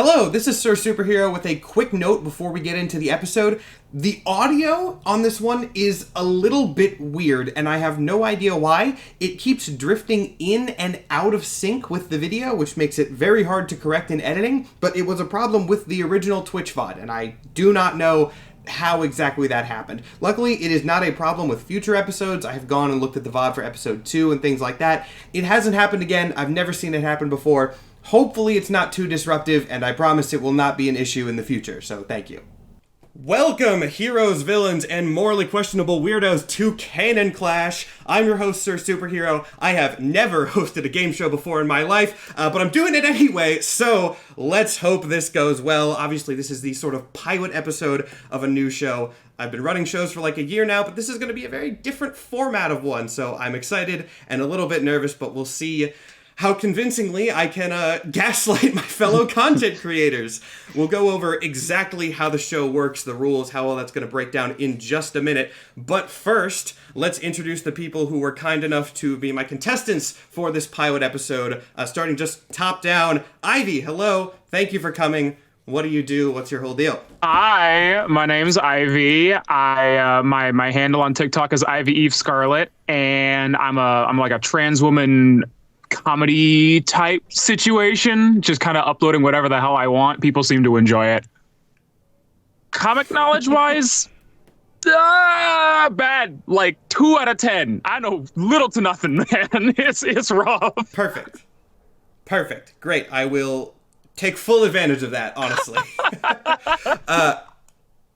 Hello, this is Sir Superhero with a quick note before we get into the episode. The audio on this one is a little bit weird, and I have no idea why. It keeps drifting in and out of sync with the video, which makes it very hard to correct in editing, but it was a problem with the original Twitch VOD, and I do not know how exactly that happened. Luckily, it is not a problem with future episodes. I have gone and looked at the VOD for episode 2 and things like that. It hasn't happened again. I've never seen it happen before. Hopefully it's not too disruptive, and I promise it will not be an issue in the future, so thank you. Welcome, heroes, villains, and morally questionable weirdos to Canon Clash. I'm your host, Sir Superhero. I have never hosted a game show before in my life, but I'm doing it anyway, so let's hope this goes well. Obviously, this is the sort of pilot episode of a new show. I've been running shows for like a year now, but this is going to be a very different format of one, so I'm excited and a little bit nervous, but we'll see how convincingly I can gaslight my fellow content creators. We'll go over exactly how the show works, the rules, how all that's going to break down in just a minute. But first, let's introduce the people who were kind enough to be my contestants for this pilot episode, starting just top down. Ivy, hello. Thank you for coming. What do you do? What's your whole deal? Hi, my name's Ivy. My handle on TikTok is Ivy Eve Scarlet, and I'm like a trans woman comedy type situation, just kind of uploading whatever the hell I want. People seem to enjoy it. Comic knowledge wise, bad, like 2 out of 10. I know little to nothing, man. It's rough. Perfect. Great. I will take full advantage of that, honestly.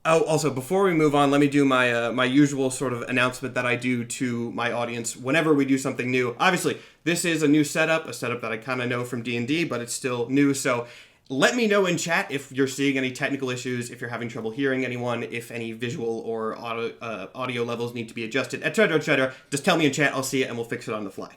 Also, before we move on, let me do my my usual sort of announcement that I do to my audience whenever we do something new. Obviously, this is a new setup, a setup that I kind of know from D&D, but it's still new, so let me know in chat if you're seeing any technical issues, if you're having trouble hearing anyone, if any visual or audio levels need to be adjusted, etc., etc. Just tell me in chat, I'll see it, and we'll fix it on the fly.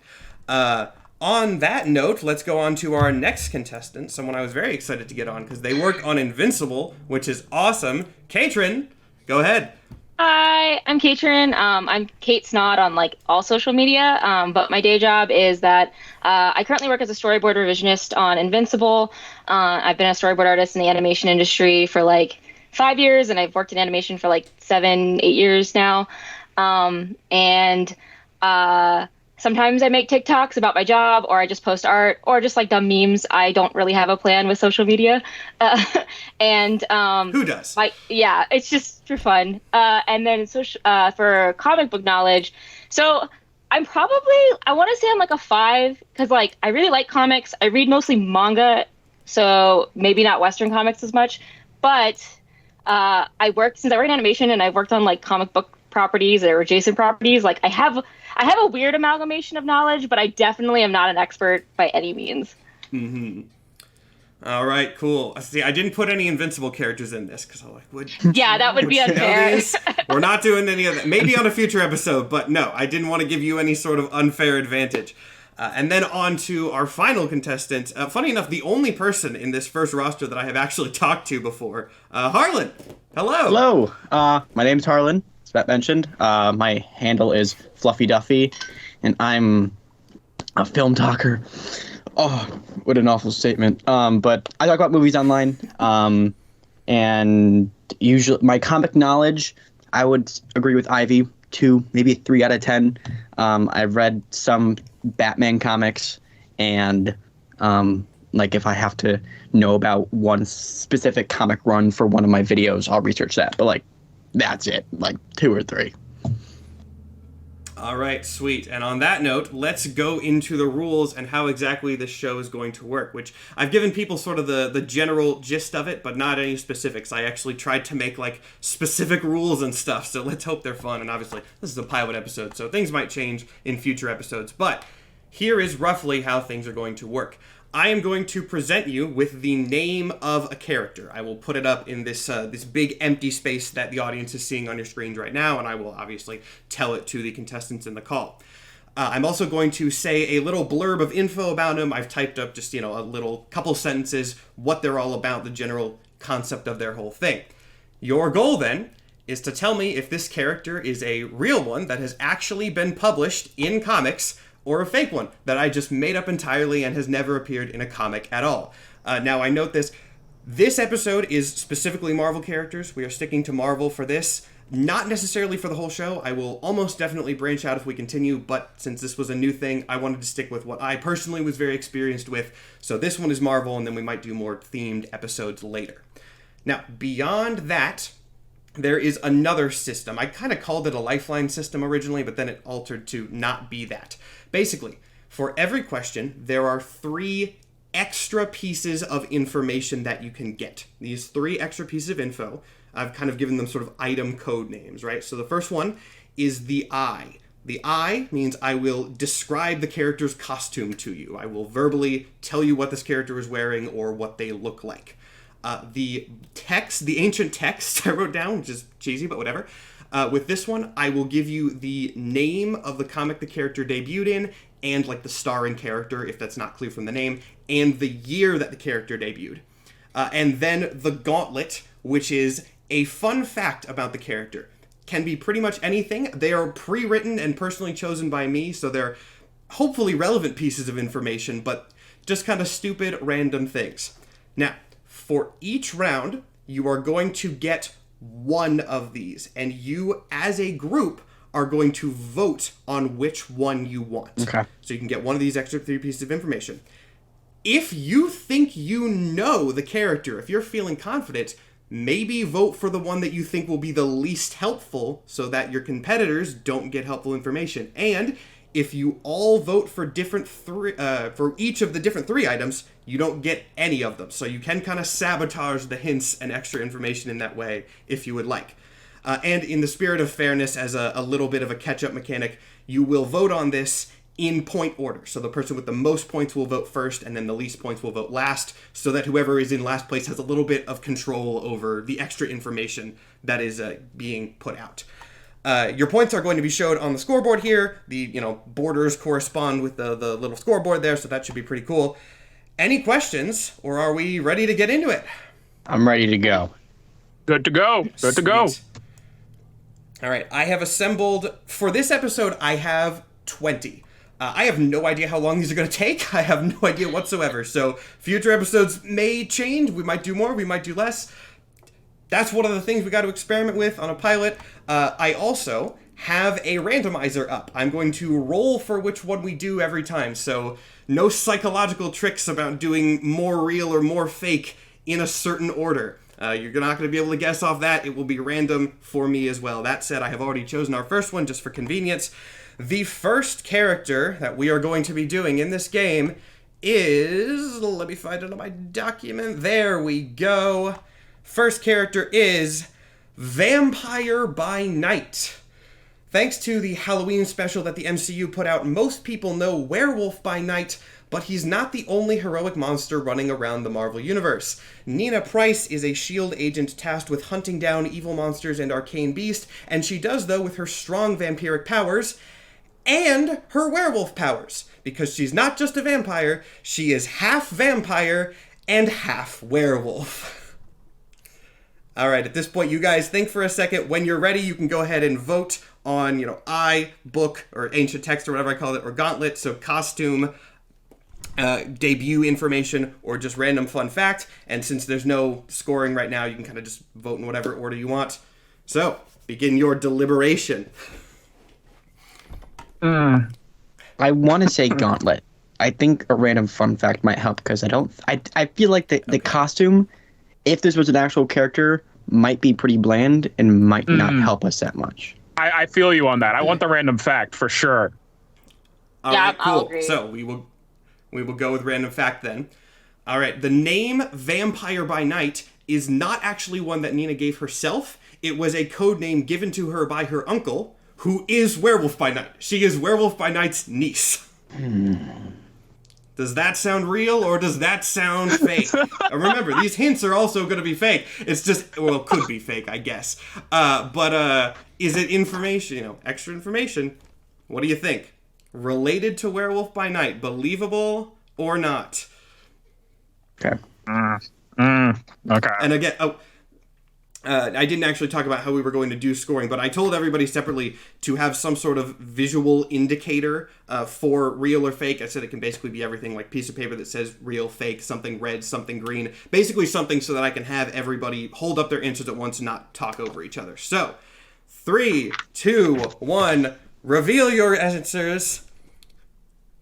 On that note, let's go on to our next contestant, someone I was very excited to get on because they work on Invincible, which is awesome. Katrin, go ahead. Hi, I'm Katrin. I'm Kate Snod on like all social media, but my day job is that I currently work as a storyboard revisionist on Invincible. I've been a storyboard artist in the animation industry for like 5 years, and I've worked in animation for like 7-8 years now. Sometimes I make TikToks about my job, or I just post art, or just like dumb memes. I don't really have a plan with social media. Who does? Yeah, it's just for fun. And then for comic book knowledge, so I want to say I'm like a 5, because like I really like comics. I read mostly manga, so maybe not Western comics as much. But since I work in animation and I've worked on like comic book properties or adjacent properties, like I have a weird amalgamation of knowledge, but I definitely am not an expert by any means. Mm-hmm. All right, cool. See, I didn't put any Invincible characters in this because I'm like, that would be unfair. We're not doing any of that. Maybe on a future episode, but no, I didn't want to give you any sort of unfair advantage. And then on to our final contestant. Funny enough, the only person in this first roster that I have actually talked to before, Harlan. Hello. Hello. My name's Harlan. As Matt mentioned, my handle is Fluffy Duffy, and I'm a film talker. Oh, what an awful statement. But I talk about movies online, and usually my comic knowledge, I would agree with Ivy, 2, maybe 3 out of 10. I've read some Batman comics, and like if I have to know about one specific comic run for one of my videos, I'll research that. But like, that's it, like 2 or 3. All right, sweet. And on that note, let's go into the rules and how exactly this show is going to work, which I've given people sort of the general gist of it, but not any specifics. I actually tried to make like specific rules and stuff, so let's hope they're fun. And obviously, this is a pilot episode, so things might change in future episodes, but here is roughly how things are going to work. I am going to present you with the name of a character. I will put it up in this this big empty space that the audience is seeing on your screens right now, and I will obviously tell it to the contestants in the call. I'm also going to say a little blurb of info about them. I've typed up just, a little couple sentences, what they're all about, the general concept of their whole thing. Your goal, then, is to tell me if this character is a real one that has actually been published in comics, or a fake one that I just made up entirely and has never appeared in a comic at all. Now, I note this, This episode is specifically Marvel characters. We are sticking to Marvel for this. Not necessarily for the whole show. I will almost definitely branch out if we continue, but since this was a new thing, I wanted to stick with what I personally was very experienced with. So this one is Marvel, and then we might do more themed episodes later. Now, beyond that, there is another system. I kind of called it a lifeline system originally, but then it altered to not be that. Basically, for every question, there are 3 extra pieces of information that you can get. These 3 extra pieces of info, I've kind of given them sort of item code names, right? So the first one is the eye. The eye means I will describe the character's costume to you. I will verbally tell you what this character is wearing or what they look like. The text, the ancient text I wrote down, which is cheesy, but whatever. With this one, I will give you the name of the comic the character debuted in, and like the starring character, if that's not clear from the name, and the year that the character debuted. And then the gauntlet, which is a fun fact about the character. Can be pretty much anything. They are pre-written and personally chosen by me, so they're hopefully relevant pieces of information, but just kind of stupid, random things. Now, for each round, you are going to get one of these, and you, as a group, are going to vote on which one you want. Okay. So you can get one of these extra 3 pieces of information. If you think you know the character, if you're feeling confident, maybe vote for the one that you think will be the least helpful so that your competitors don't get helpful information. And if you all vote for for each of the different 3 items, you don't get any of them. So you can kind of sabotage the hints and extra information in that way if you would like. And in the spirit of fairness, as a little bit of a catch-up mechanic, you will vote on this in point order. So the person with the most points will vote first, and then the least points will vote last, so that whoever is in last place has a little bit of control over the extra information that is being put out. Your points are going to be showed on the scoreboard here. The borders correspond with the little scoreboard there, so that should be pretty cool. Any questions, or are we ready to get into it? I'm ready to go. Good to go. Good to go. Sweet. All right, I have assembled, for this episode, I have 20. I have no idea how long these are going to take. I have no idea whatsoever. So future episodes may change. We might do more. We might do less. That's one of the things we got to experiment with on a pilot. I also have a randomizer up. I'm going to roll for which one we do every time. So no psychological tricks about doing more real or more fake in a certain order. You're not going to be able to guess off that. It will be random for me as well. That said, I have already chosen our first one just for convenience. The first character that we are going to be doing in this game is... Let me find it on my document. There we go. First character is Vampire by Night. Thanks to the Halloween special that the MCU put out, most people know Werewolf by Night, but he's not the only heroic monster running around the Marvel Universe. Nina Price is a S.H.I.E.L.D. agent tasked with hunting down evil monsters and arcane beasts, and she does though with her strong vampiric powers and her werewolf powers, because she's not just a vampire, she is half vampire and half werewolf. Alright, at this point, you guys think for a second. When you're ready, you can go ahead and vote on, eye, book, or ancient text, or whatever I call it, or gauntlet, so costume, debut information, or just random fun fact. And since there's no scoring right now, you can kind of just vote in whatever order you want. So, begin your deliberation. I want to say gauntlet. I think a random fun fact might help, because I feel like the costume, if this was an actual character, might be pretty bland and might not help us that much. I feel you on that. I want the random fact for sure. All right, cool. I'll agree. So we will go with random fact then. All right, the name Vampire by Night is not actually one that Nina gave herself. It was a code name given to her by her uncle, who is Werewolf by Night. She is Werewolf by Night's niece. Does that sound real, or does that sound fake? Remember, these hints are also going to be fake. It's just, well, it could be fake, I guess. But is it information, extra information? What do you think? Related to Werewolf by Night, believable or not? Okay. Okay. And again, I didn't actually talk about how we were going to do scoring, but I told everybody separately to have some sort of visual indicator for real or fake. I said it can basically be everything, like piece of paper that says real, fake, something red, something green. Basically something so that I can have everybody hold up their answers at once and not talk over each other. So, 3, 2, 1, reveal your answers.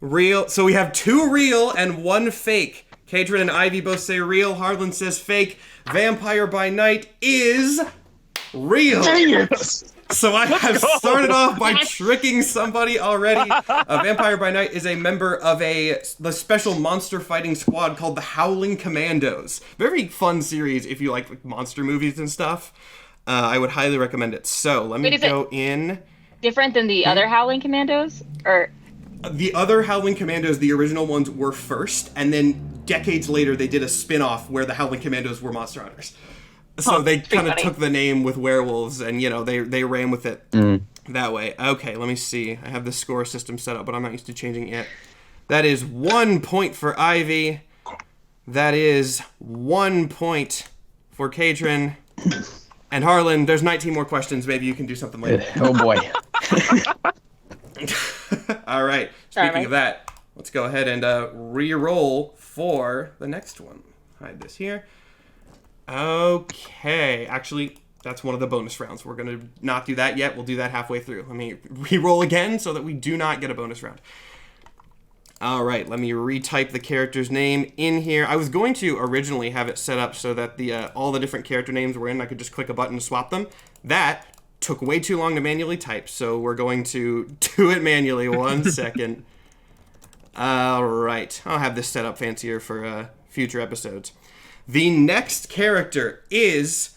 Real. So we have 2 real and 1 fake. Kadrin and Ivy both say real. Harlan says fake. Vampire by Night is real. Dang it. So I have started off by tricking somebody already. Vampire by Night is a member of the special monster fighting squad called the Howling Commandos. Very fun series if you like monster movies and stuff. I would highly recommend it. So let me go in. Different than the other Howling Commandos? Or... The other Howling Commandos, the original ones, were first, and then decades later they did a spin-off where the Howling Commandos were monster hunters. So they kind of took the name with werewolves, and they ran with it that way. Okay, let me see. I have the score system set up, but I'm not used to changing it yet. That is 1 point for Ivy. That is 1 point for Kadrin. And Harlan, there's 19 more questions. Maybe you can do something later. Oh boy. All right. Speaking of that, let's go ahead and re-roll for the next one. Hide this here. Okay. Actually, that's one of the bonus rounds. We're going to not do that yet. We'll do that halfway through. Let me re-roll again so that we do not get a bonus round. All right. Let me retype the character's name in here. I was going to originally have it set up so that all the different character names were in. I could just click a button to swap them. That took way too long to manually type, so we're going to do it manually. 1 second. All right. I'll have this set up fancier for future episodes. The next character is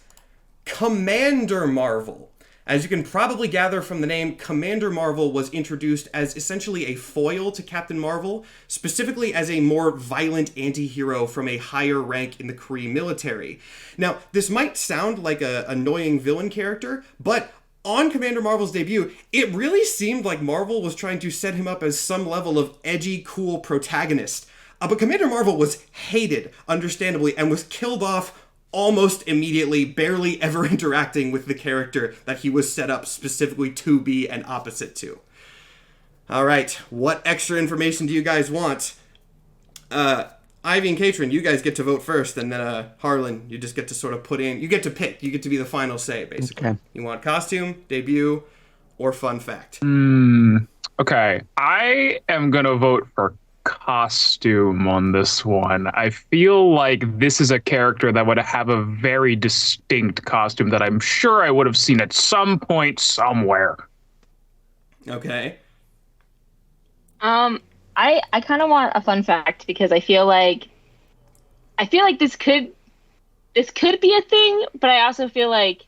Commander Marvel. As you can probably gather from the name, Commander Marvel was introduced as essentially a foil to Captain Marvel, specifically as a more violent anti-hero from a higher rank in the Kree military. Now, this might sound like an annoying villain character, but on Commander Marvel's debut, it really seemed like Marvel was trying to set him up as some level of edgy, cool protagonist. But Commander Marvel was hated, understandably, and was killed off almost immediately, barely ever interacting with the character that he was set up specifically to be an opposite to. All right, what extra information do you guys want? Ivy and Katrin, you guys get to vote first, and then Harlan, you just get to sort of put in, you get to pick, you get to be the final say, basically. Okay. You want costume, debut, or fun fact? Okay, I am going to vote for costume on this one. I feel like this is a character that would have a very distinct costume that I'm sure I would have seen at some point somewhere. Okay. I kind of want a fun fact because I feel like this could be a thing, but I also feel like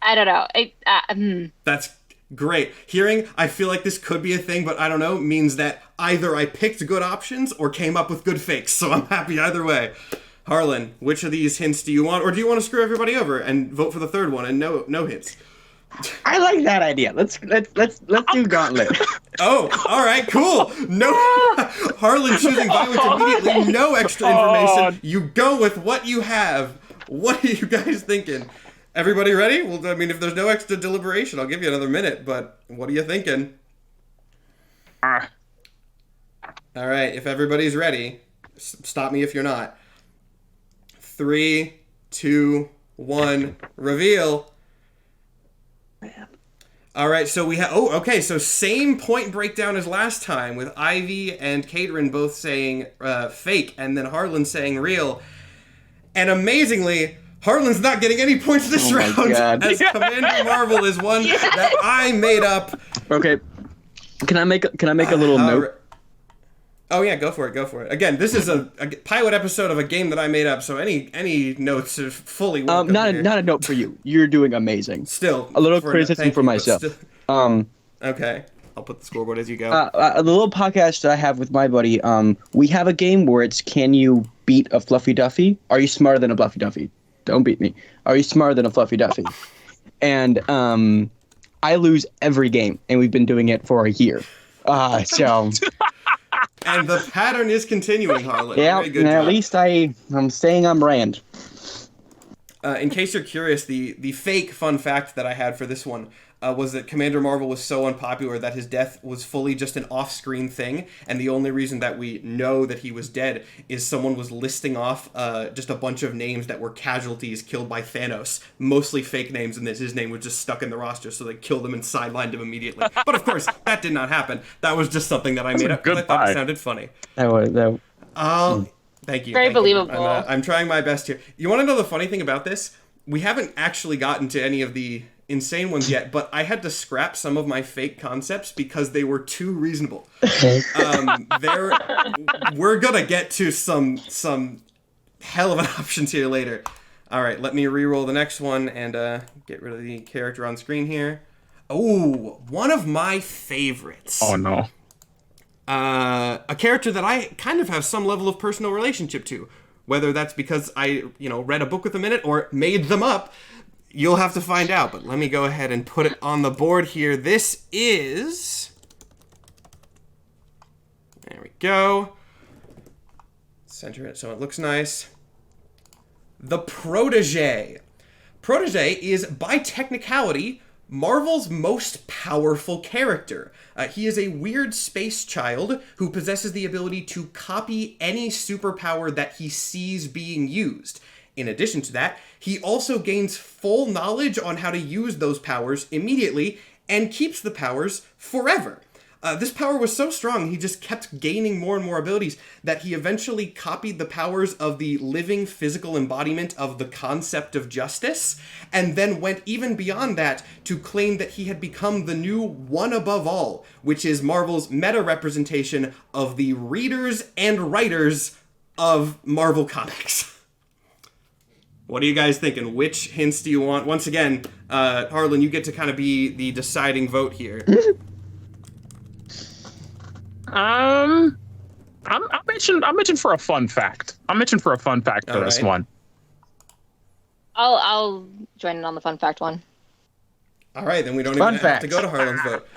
I don't know. That's great. Hearing I feel like this could be a thing, but I don't know, means that either I picked good options or came up with good fakes, so I'm happy either way. Harlan, which of these hints do you want, or do you want to screw everybody over and vote for the third one and no hints? I like that idea. Let's do Gauntlet. Oh, all right, cool. No, Harlan choosing violence immediately. No extra information. You go with what you have. What are you guys thinking? Everybody ready? Well, I mean, if there's no extra deliberation, I'll give you another minute. But what are you thinking? All right, if everybody's ready, stop me if you're not. 3, 2, 1, reveal. Man. All right, so we have... Oh, okay, so same point breakdown as last time, with Ivy and Kadrin both saying fake, and then Harlan saying real. And amazingly, Harlan's not getting any points this round, as Commander Marvel is one that I made up. Okay, can I make a little note? Oh yeah, go for it. Again, this is a pilot episode of a game that I made up, so any notes are fully welcome. Not a note for you. You're doing amazing. Still, a little criticism for myself. Okay, I'll put the scoreboard as you go. The little podcast that I have with my buddy, we have a game where it's can you beat a Fluffy Duffy? Are you smarter than a Fluffy Duffy? Don't beat me. Are you smarter than a Fluffy Duffy? And I lose every game, and we've been doing it for a year. So. And the pattern is continuing, Harlan. Yeah, very good at job. least I'm saying I'm brand. In case you're curious, the fake fun fact that I had for this one was that Commander Marvel was so unpopular that his death was fully just an off-screen thing, and the only reason that we know that he was dead is someone was listing off just a bunch of names that were casualties killed by Thanos, mostly fake names, and that his name was just stuck in the roster, so they killed him and sidelined him immediately. But of course, that did not happen. That was just something that I made up because I thought it sounded funny. Thank you. Very believable. I'm trying my best here. You want to know the funny thing about this? We haven't actually gotten to any of the insane ones yet, but I had to scrap some of my fake concepts because they were too reasonable. We're gonna get to some hell of an options here later. All right, let me re-roll the next one and get rid of the character on screen here. Oh, one of my favorites. Oh no. A character that I kind of have some level of personal relationship to, whether that's because I, read a book with them in it or made them up. You'll have to find out, but let me go ahead and put it on the board here. This is... There we go. Center it so it looks nice. The Protégé. Protégé is, by technicality, Marvel's most powerful character. He is a weird space child who possesses the ability to copy any superpower that he sees being used. In addition to that, he also gains full knowledge on how to use those powers immediately and keeps the powers forever. This power was so strong, he just kept gaining more and more abilities that he eventually copied the powers of the living physical embodiment of the concept of justice, and then went even beyond that to claim that he had become the new one above all, which is Marvel's meta-representation of the readers and writers of Marvel Comics. What are you guys thinking? Which hints do you want? Once again, Harlan, you get to kind of be the deciding vote here. I'm itching for a fun fact. I'm itching for a fun fact for this one. I'll join in on the fun fact one. All right, then we don't even have to go to Harlan's vote.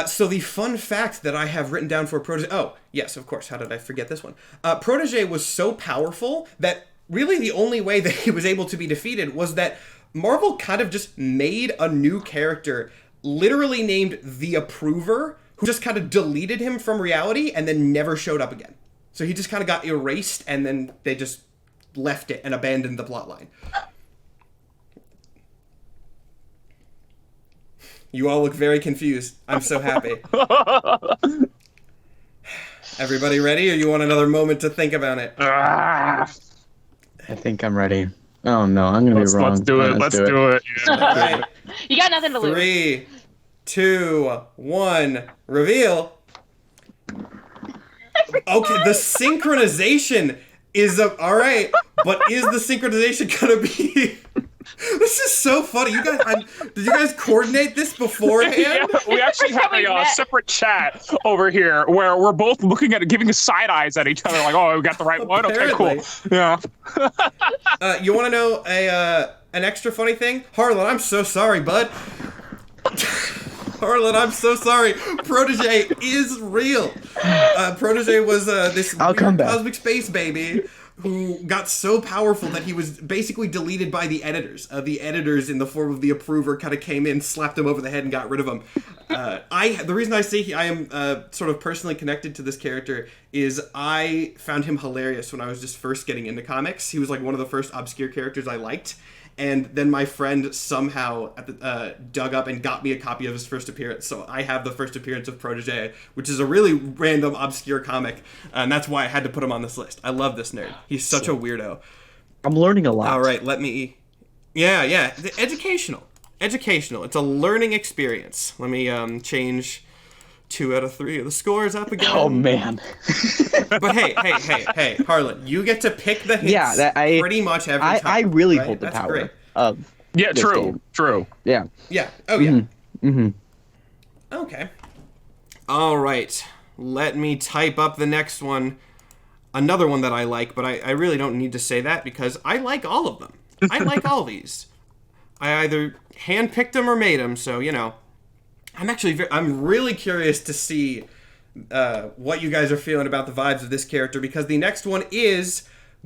So the fun fact that I have written down for Protégé... Oh, yes, of course. How did I forget this one? Protégé was so powerful that really the only way that he was able to be defeated was that Marvel kind of just made a new character, literally named the Approver, who just kind of deleted him from reality and then never showed up again. So he just kind of got erased, and then they just left it and abandoned the plotline. You all look very confused. I'm so happy. Everybody ready, or you want another moment to think about it? I think I'm ready. Oh no, I'm gonna be wrong. Let's do it. Let's do it. Yeah. All right. You got nothing to lose. 3, 2, 1, reveal. Okay, the synchronization is all right, but is the synchronization gonna be? This is so funny. You guys, did you guys coordinate this beforehand? Yeah, we actually have a separate chat over here where we're both looking at it, giving side eyes at each other, like, "Oh, we got the right one. Okay, cool." Yeah. You want to know an extra funny thing, Harlan? I'm so sorry, bud. Harlan, I'm so sorry. Protégé is real. Protégé was this weird cosmic space baby who got so powerful that he was basically deleted by the editors. The editors, in the form of the Approver, kind of came in, slapped him over the head, and got rid of him. The reason I say I am sort of personally connected to this character is I found him hilarious when I was just first getting into comics. He was like one of the first obscure characters I liked. And then my friend somehow dug up and got me a copy of his first appearance. So I have the first appearance of Protégé, which is a really random, obscure comic. And that's why I had to put him on this list. I love this nerd. He's such a weirdo. I'm learning a lot. All right, let me... Yeah. Educational. It's a learning experience. Let me change 2 out of 3 of the scores up again. Oh, man. But hey, Harlan, you get to pick the hits pretty much every time. I really right? hold the That's power. Great. Yeah, true. Yeah. Oh, yeah. Okay. All right. Let me type up the next one. Another one that I like, but I really don't need to say that because I like all of them. I like all these. I either handpicked them or made them, so, I'm really curious to see what you guys are feeling about the vibes of this character, because the next one is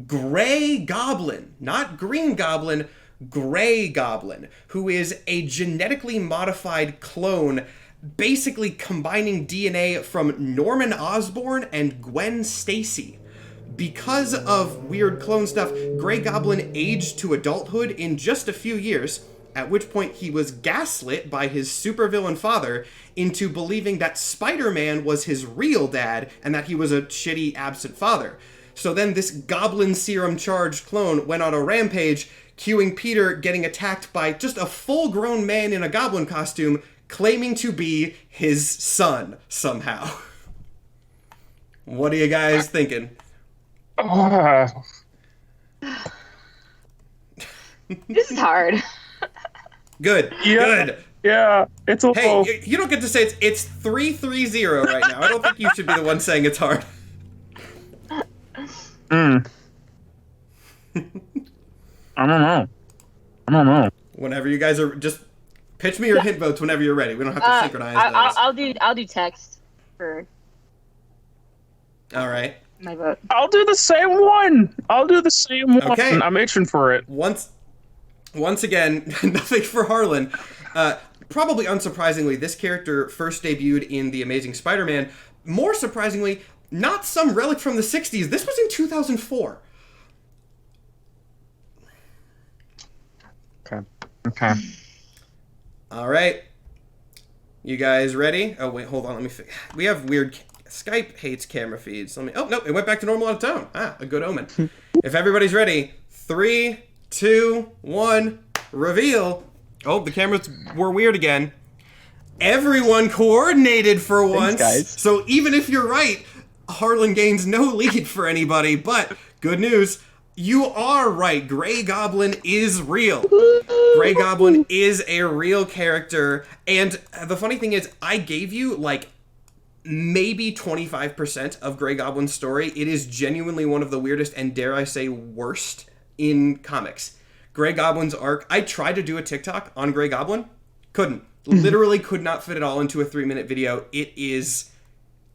Gray Goblin, not Green Goblin, Gray Goblin, who is a genetically modified clone, basically combining DNA from Norman Osborn and Gwen Stacy. Because of weird clone stuff, Gray Goblin aged to adulthood in just a few years, at which point he was gaslit by his supervillain father into believing that Spider-Man was his real dad and that he was a shitty, absent father. So then this goblin serum-charged clone went on a rampage, cueing Peter getting attacked by just a full-grown man in a goblin costume, claiming to be his son, somehow. What are you guys thinking? This is hard. Good. Yeah. Good. Yeah, it's a little... Hey, you don't get to say it's 3-3-0 right now. I don't think you should be the one saying it's hard. I don't know. Whenever you guys are, just pitch me your hint votes whenever you're ready. We don't have to synchronize those. I'll do text for All right. my vote. I'll do the same one. Okay. I'm itching for it. Once again, nothing for Harlan. Probably unsurprisingly, this character first debuted in The Amazing Spider-Man. More surprisingly, not some relic from the 60s. This was in 2004. Okay. All right. You guys ready? Oh, wait, hold on. Let me we have weird... Skype hates camera feeds. Oh, no, it went back to normal on its own. A good omen. If everybody's ready, 3, 2, 1, reveal. Oh, the cameras were weird again. Everyone coordinated for once. guys. So even if you're right, Harlan gains no lead for anybody. But good news, you are right. Gray Goblin is real. Gray Goblin is a real character. And the funny thing is, I gave you, like, maybe 25% of Gray Goblin's story. It is genuinely one of the weirdest and, dare I say, worst in comics. Gray Goblin's arc, I tried to do a TikTok on Gray Goblin. Couldn't. Literally could not fit it all into a 3-minute video. It is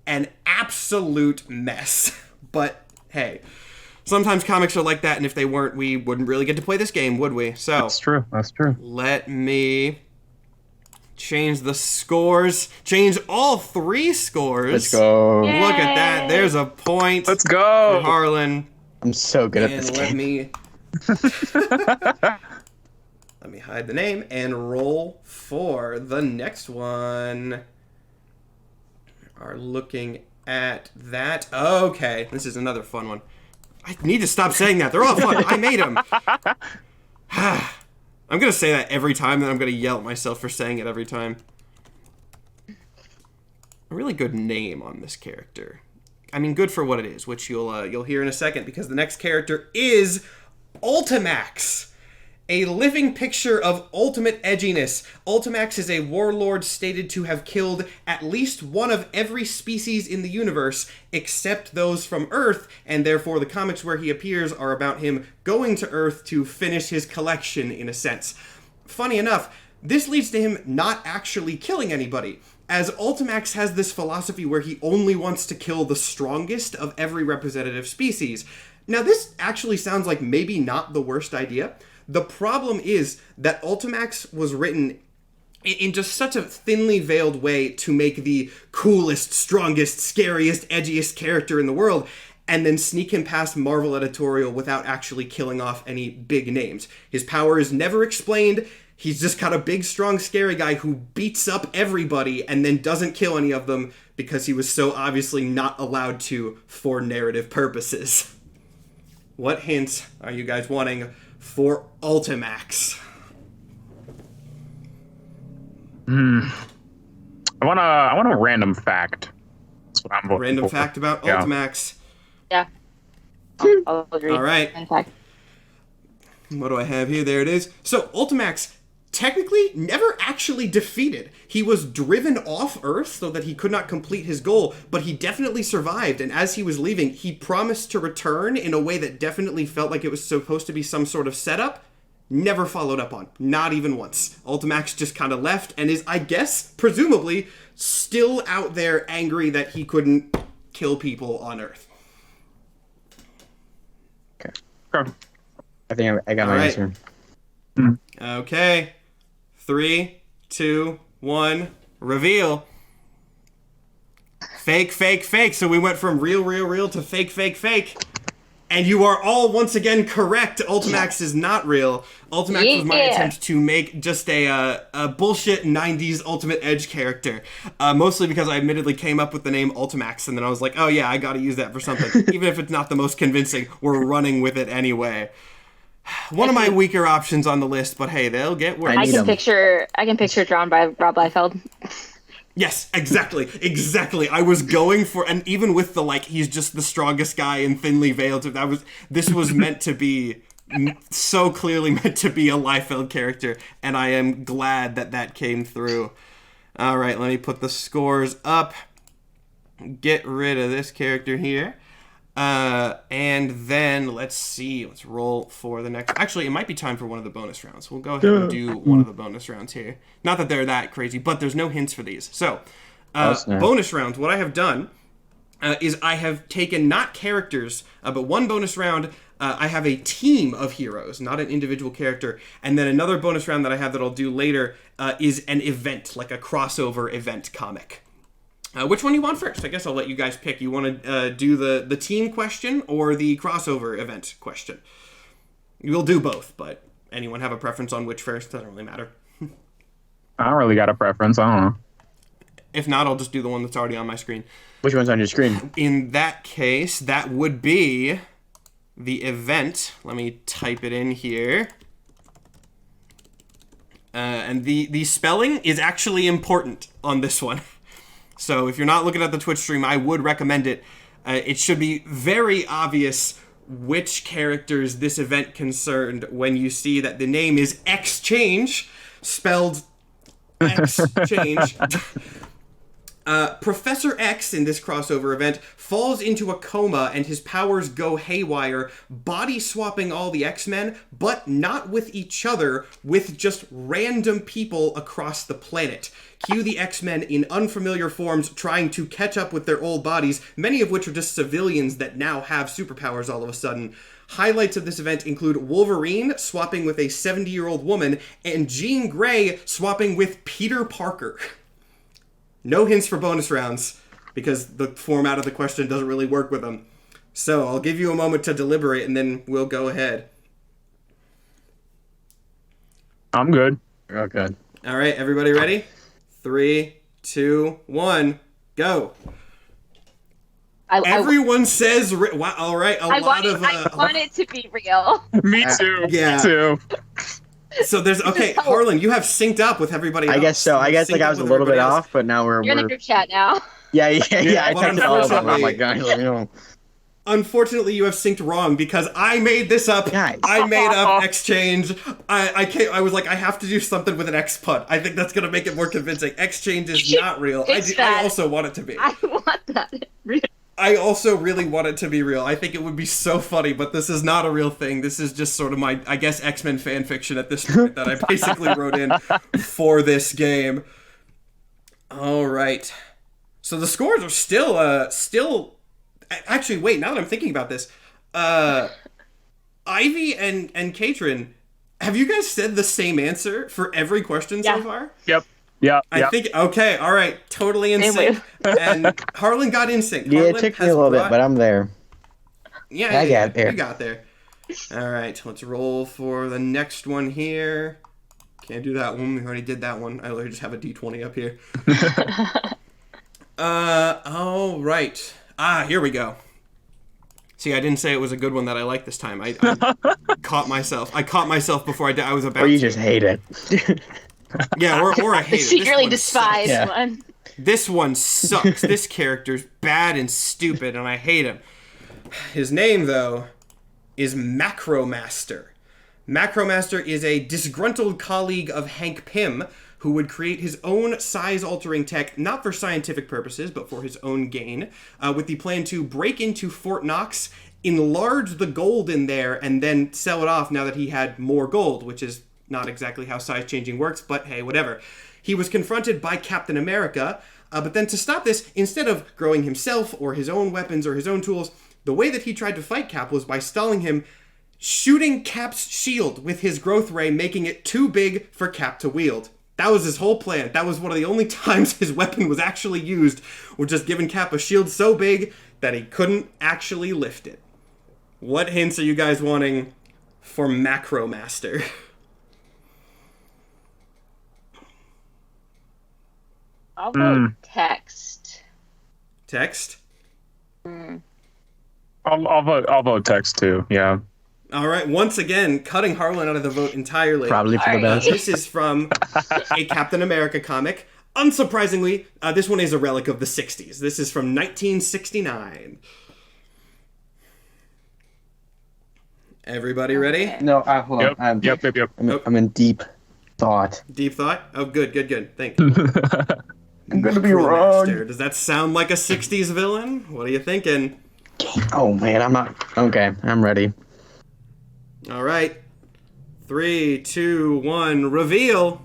an absolute mess. But, hey, sometimes comics are like that, and if they weren't, we wouldn't really get to play this game, would we? So That's true. let me change the scores. Change all 3 scores. Let's go. Yay. Look at that. There's a point Let's go. for Harlan. I'm so good at And this let game. me let me hide the name and roll for the next one. We are looking at that. Okay, this is another fun one. I need to stop saying that. They're all fun. I made them. I'm going to say that every time, then I'm going to yell at myself for saying it every time. A really good name on this character. I mean, good for what it is, which you'll hear in a second, because the next character is Ultimax, a living picture of ultimate edginess. Ultimax is a warlord stated to have killed at least one of every species in the universe, except those from Earth, and therefore the comics where he appears are about him going to Earth to finish his collection, in a sense. Funny enough, this leads to him not actually killing anybody, as Ultimax has this philosophy where he only wants to kill the strongest of every representative species. Now, this actually sounds like maybe not the worst idea. The problem is that Ultimax was written in just such a thinly veiled way to make the coolest, strongest, scariest, edgiest character in the world, and then sneak him past Marvel editorial without actually killing off any big names. His power is never explained. He's just got a big, strong, scary guy who beats up everybody and then doesn't kill any of them because he was so obviously not allowed to for narrative purposes. What hints are you guys wanting for Ultimax? I want a random fact. That's what I'm voting Random for. fact about Yeah. Ultimax. Yeah. I'll agree. All right. In fact, What do I have here? There it is. So, Ultimax technically never actually defeated. He was driven off Earth so that he could not complete his goal, but he definitely survived, and as he was leaving, he promised to return in a way that definitely felt like it was supposed to be some sort of setup. Never followed up on. Not even once. Ultimax just kind of left and is, I guess, presumably, still out there angry that he couldn't kill people on Earth. Okay. I think I got All my right. answer. Okay. 3, 2, 1. Reveal. Fake, fake, fake. So we went from real, real, real to fake, fake, fake. And you are all once again correct. Ultimax is not real. Ultimax was my Yeah. attempt to make just a bullshit 90s Ultimate Edge character. Mostly because I admittedly came up with the name Ultimax, and then I was like, oh yeah, I gotta use that for something. Even if it's not the most convincing, we're running with it anyway. One of my weaker options on the list, but hey, they'll get worse. I I need can 'em. picture drawn by Rob Liefeld. Yes, exactly. I was going for, and even with the he's just the strongest guy and thinly veiled. This was meant to be so clearly meant to be a Liefeld character, and I am glad that came through. All right, let me put the scores up. Get rid of this character here. And then let's see. Let's roll for the next. Actually, it might be time for one of the bonus rounds. We'll go ahead and do one of the bonus rounds here. Not that they're that crazy, but there's no hints for these. So, bonus rounds. What I have done is I have taken not characters, but one bonus round. I have a team of heroes, not an individual character. And then another bonus round that I have that I'll do later is an event, like a crossover event comic. Which one you want first? I guess I'll let you guys pick. You want to do the team question or the crossover event question? We'll do both, but anyone have a preference on which first? Doesn't really matter. I don't really got a preference. I don't know. If not, I'll just do the one that's already on my screen. Which one's on your screen? In that case, that would be the event. Let me type it in here. And the spelling is actually important on this one. So if you're not looking at the Twitch stream, I would recommend it. It should be very obvious which characters this event concerned when you see that the name is Exchange, spelled Exchange. Professor X in this crossover event falls into a coma and his powers go haywire, body swapping all the X-Men, but not with each other, with just random people across the planet. Cue the X-Men in unfamiliar forms trying to catch up with their old bodies, many of which are just civilians that now have superpowers all of a sudden. Highlights of this event include Wolverine swapping with a 70-year-old woman and Jean Grey swapping with Peter Parker. No hints for bonus rounds, because the format of the question doesn't really work with them. So I'll give you a moment to deliberate, and then we'll go ahead. I'm good. Oh, good. All right, everybody ready? 3, 2, 1, go. Everyone says... wow, all right, I want it to be real. Me too. Yeah. Me too. So there's... Okay, Harlan, you have synced up with everybody else. I guess so. I guess I was a little bit off, but now we're... You're in the group chat now. Yeah. I texted all of them. I'm like, guys, let me know. Unfortunately, you have synced wrong because I made this up. Guys. I made up Exchange. I was like, I have to do something with an X put. I think that's gonna make it more convincing. Exchange is not real. I also want it to be. I want that. I also really want it to be real. I think it would be so funny, but this is not a real thing. This is just sort of my, I guess, X-Men fan fiction at this point that I basically wrote in for this game. All right. So the scores are still. Actually, wait. Now that I'm thinking about this, Ivy and Katrin, have you guys said the same answer for every question so far? Yep. Yeah. I think, okay, all right, totally in sync. And Harlan got in sync. Yeah, it took me a little bit, but I'm there. Yeah, I got there. You got there. All right, let's roll for the next one here. Can't do that one. We already did that one. I literally just have a D20 up here. All right. Here we go. See, I didn't say it was a good one that I liked this time. I caught myself. I caught myself before I was about to. Or you just hate it. Yeah, or I hate it. Secretly despise one. This one sucks. This character's bad and stupid, and I hate him. His name, though, is Macromaster. Macromaster is a disgruntled colleague of Hank Pym who would create his own size-altering tech, not for scientific purposes, but for his own gain, with the plan to break into Fort Knox, enlarge the gold in there, and then sell it off now that he had more gold, which is not exactly how size changing works, but hey, whatever. He was confronted by Captain America, but then to stop this, instead of growing himself or his own weapons or his own tools, The way that he tried to fight Cap was by stalling him, shooting Cap's shield with his growth ray, making it too big for Cap to wield. That was his whole plan. That was one of the only times his weapon was actually used, was just giving Cap a shield so big that he couldn't actually lift it. What hints are you guys wanting for Macromaster? I'll vote text. Text? I'll vote text too. Yeah. All right, once again, cutting Harlan out of the vote entirely. Probably for the best. This is from a Captain America comic. Unsurprisingly, this one is a relic of the 60s. This is from 1969. Everybody ready? No, hold on. Yep. I'm in deep thought. Deep thought? Oh, good. Think. I'm gonna be wrong. Does that sound like a 60s villain? What are you thinking? Oh man, I'm not. Okay, I'm ready. All right. 3, 2, 1, reveal.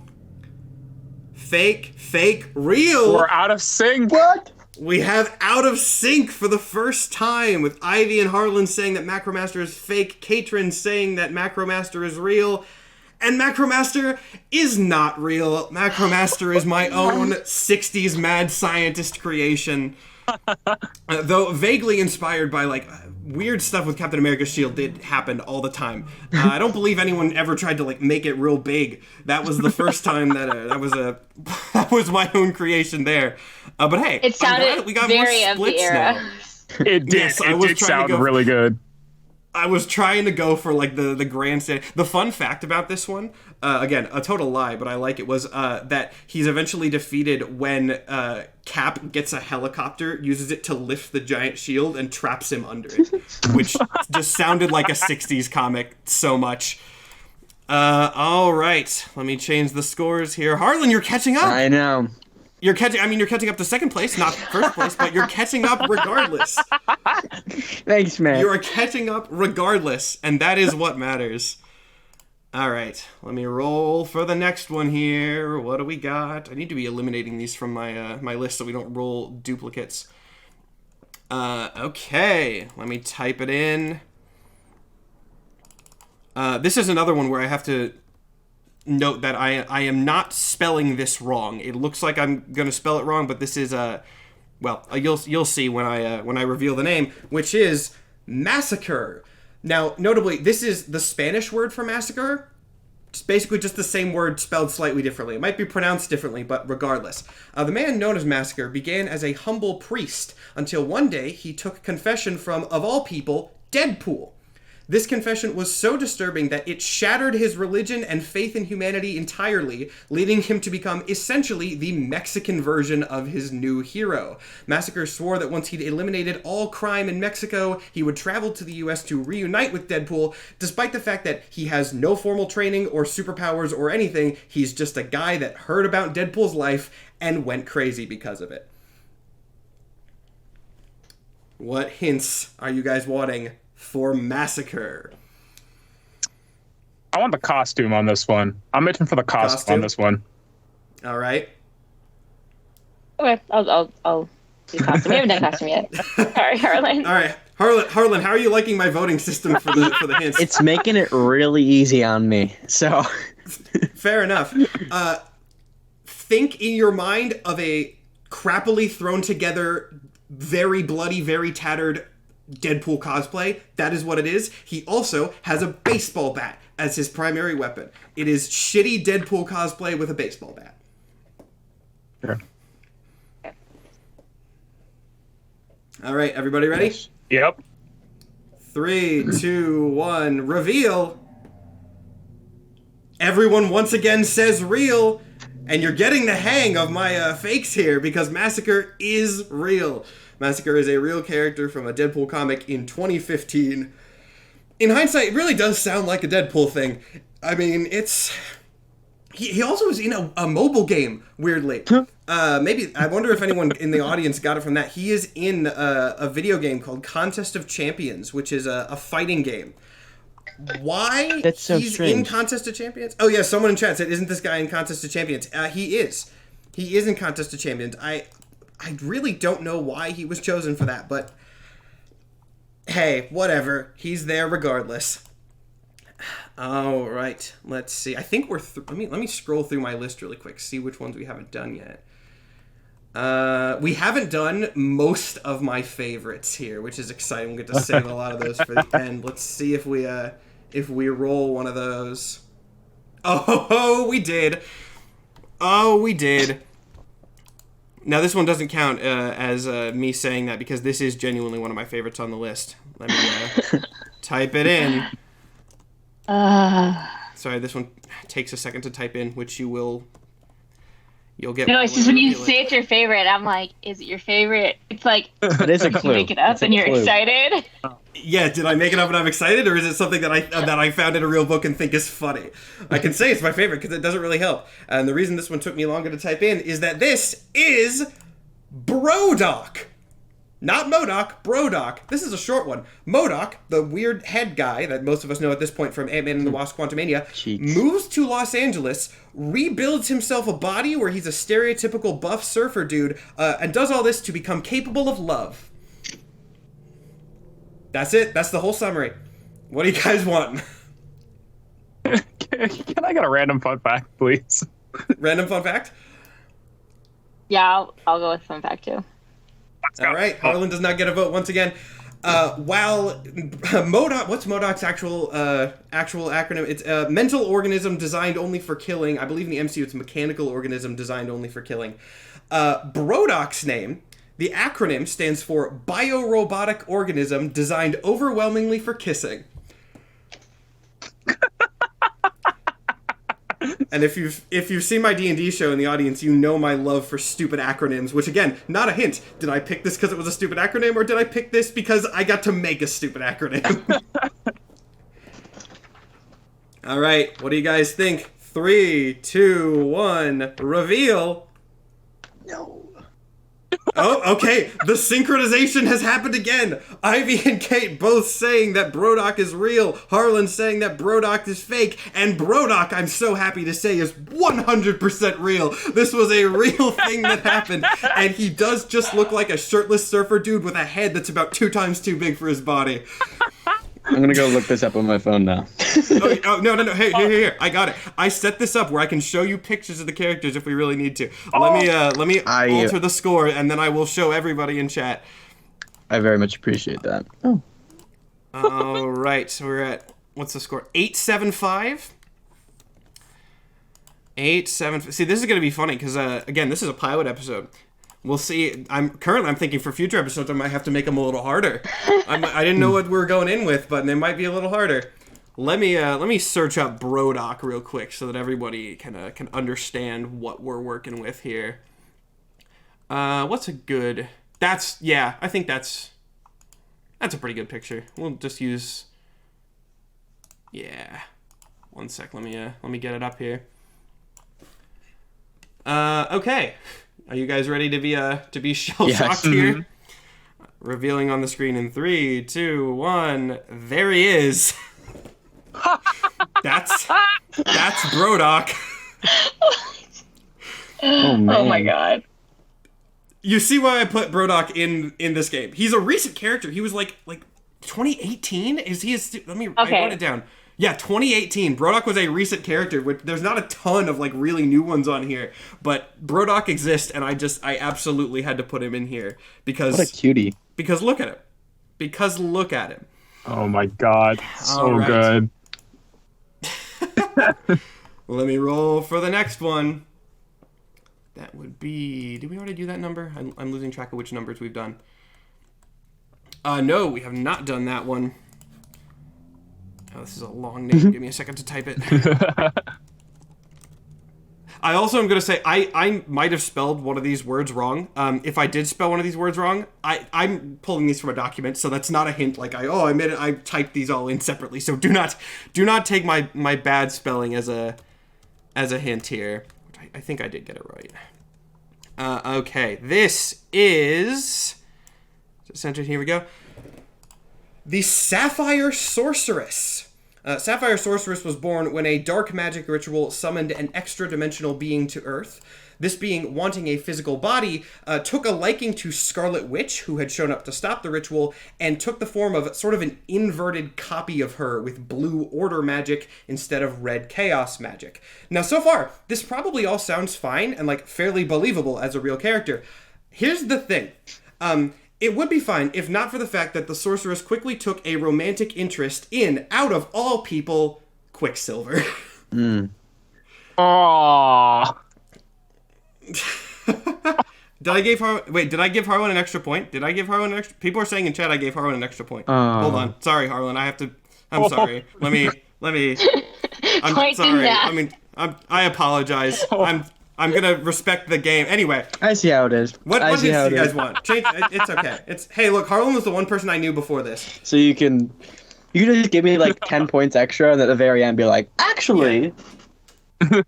Fake, real. We're out of sync. What? We have out of sync for the first time, with Ivy and Harlan saying that Macromaster is fake, Katrin saying that Macromaster is real, and Macromaster is not real. Macromaster is my own 60s mad scientist creation. Though vaguely inspired by, like, weird stuff with Captain America's shield did happen all the time. I don't believe anyone ever tried to, like, make it real big. That was the first time that that was my own creation there. But hey, It sounded we got very more of the splits era. now. It did. Yes, I was it did trying to sound go- really good. I was trying to go for, like, the grandstand. The fun fact about this one, again, a total lie, but I like it, was that he's eventually defeated when Cap gets a helicopter, uses it to lift the giant shield, and traps him under it, which just sounded like a 60s comic so much. All right, let me change the scores here. Harlan, you're catching up. I know. You're catching up to second place, not first place, but you're catching up regardless. Thanks, man. You are catching up regardless, and that is what matters. All right, let me roll for the next one here. What do we got? I need to be eliminating these from my my list so we don't roll duplicates. Okay, let me type it in. This is another one where I have to note that I am not spelling this wrong. It looks like I'm gonna spell it wrong, but this is you'll see when I reveal the name, which is massacre. Now, notably, this is the Spanish word for massacre. It's basically just the same word spelled slightly differently. It might be pronounced differently, but regardless. The man known as Massacre began as a humble priest until one day he took confession from, of all people, Deadpool. This confession was so disturbing that it shattered his religion and faith in humanity entirely, leading him to become essentially the Mexican version of his new hero. Massacre swore that once he'd eliminated all crime in Mexico, he would travel to the US to reunite with Deadpool, despite the fact that he has no formal training or superpowers or anything. He's just a guy that heard about Deadpool's life and went crazy because of it. What hints are you guys wanting for Massacre? I want the costume on this one. I'm itching for the costume on this one. All right. Okay, I'll do costume. We haven't done costume yet. Sorry, Harlan. All right, Harlan, how are you liking my voting system for the hints? It's making it really easy on me. So Fair enough. Think in your mind of a crappily thrown together, very bloody, very tattered Deadpool cosplay. That is what it is. He also has a baseball bat as his primary weapon. It is shitty Deadpool cosplay with a baseball bat. Sure. All right, everybody ready? Yes. Yep. 3, 2, 1, reveal. Everyone once again says real, and you're getting the hang of my fakes here, because Massacre is real. Massacre is a real character from a Deadpool comic in 2015. In hindsight, it really does sound like a Deadpool thing. I mean, it's... He also was in a mobile game, weirdly. Maybe, I wonder if anyone in the audience got it from that. He is in a video game called Contest of Champions, which is a fighting game. Why That's so he's strange. in Contest of Champions? Oh yeah, someone in chat said, isn't this guy in Contest of Champions? He is. He is in Contest of Champions. I really don't know why he was chosen for that, but hey, whatever. He's there regardless. All right, let's see. I think we're let me scroll through my list really quick, see which ones we haven't done yet. We haven't done most of my favorites here, which is exciting. We'll get to save a lot of those for the end. Let's see if we roll one of those. Oh, we did. Oh, we did. Now, this one doesn't count as me saying that because this is genuinely one of my favorites on the list. Let me type it in. Sorry, this one takes a second to type in, which you'll get. No, it's just when you say it's your favorite, I'm like, is it your favorite? It's like, it is a clue. You make it up and you're excited. Yeah, did I make it up and I'm excited, or is it something that I found in a real book and think is funny? I can say it's my favorite because it doesn't really help. And the reason this one took me longer to type in is that this is Brodok. Not MODOK, Brodok. This is a short one. MODOK, the weird head guy that most of us know at this point from Ant-Man and the Wasp: Quantumania, moves to Los Angeles, rebuilds himself a body where he's a stereotypical buff surfer dude, and does all this to become capable of love. That's it. That's the whole summary. What do you guys want? Can I get a random fun fact, please? Random fun fact? Yeah, I'll go with fun fact too. All right, Harlan does not get a vote once again. While MODOK, what's MODOK's actual acronym? It's mental organism designed only for killing. I believe in the MCU it's mechanical organism designed only for killing. Brodok's name, the acronym stands for biorobotic organism designed overwhelmingly for kissing. And if you've seen my D&D show in the audience, you know my love for stupid acronyms, which again, not a hint. Did I pick this because it was a stupid acronym, or did I pick this because I got to make a stupid acronym? All right, what do you guys think? 3, 2, 1, reveal. No. Oh, okay. The synchronization has happened again. Ivy and Kate both saying that Brodok is real. Harlan saying that Brodok is fake. And Brodok, I'm so happy to say, is 100% real. This was a real thing that happened. And he does just look like a shirtless surfer dude with a head that's about 2 times too big for his body. I'm gonna go look this up on my phone now. No. Hey, here. I got it. I set this up where I can show you pictures of the characters if we really need to. Let me alter the score, and then I will show everybody in chat. I very much appreciate that. Oh. All right, so we're at, what's the score? 875. 875. See, this is gonna be funny because again, this is a pilot episode. We'll see. I'm thinking for future episodes I might have to make them a little harder. I didn't know what we were going in with, but they might be a little harder. Let me search up Brodok real quick so that everybody can understand what we're working with here. What's a good? I think that's a pretty good picture. We'll just use. Yeah. One sec. Let me get it up here. Okay. Are you guys ready to be shell-shocked here? Revealing on the screen in 3, 2, 1. There he is. That's Brodok. Oh man. Oh my god. You see why I put Brodok in this game? He's a recent character. He was like 2018. Is he? I wrote it down. Yeah, 2018. Brodok was a recent character. There's not a ton of really new ones on here, but Brodok exists, and I absolutely had to put him in here because what a cutie. Because look at him. Because look at him. Oh my god, so good. Let me roll for the next one. That would be. Did we already do that number? I'm losing track of which numbers we've done. No, we have not done that one. Oh, this is a long name. Give me a second to type it. I also am going to say I might have spelled one of these words wrong. If I did spell one of these words wrong, I'm pulling these from a document, so that's not a hint. I made it. I typed these all in separately. So do not take my bad spelling as a hint here. I think I did get it right. Okay, this is centered. Here we go. The Sapphire Sorceress. Sapphire Sorceress was born when a dark magic ritual summoned an extra-dimensional being to Earth. This being, wanting a physical body, took a liking to Scarlet Witch, who had shown up to stop the ritual, and took the form of sort of an inverted copy of her with blue order magic instead of red chaos magic. Now, so far, this probably all sounds fine and, like, fairly believable as a real character. Here's the thing. It would be fine if not for the fact that the sorceress quickly took a romantic interest in, out of all people, Quicksilver. Aww. Did I give Harlan an extra point? Did I give Harlan an extra? People are saying in chat I gave Harlan an extra point. Hold on. Sorry, Harlan. I'm sorry. Let me. I'm Point sorry. that. I apologize. I'm gonna respect the game. Anyway. I see how it is. What hits do you guys want? Change. It's okay. Hey, look, Harlan was the one person I knew before this. So you can just give me like 10 points extra, and at the very end be like, actually.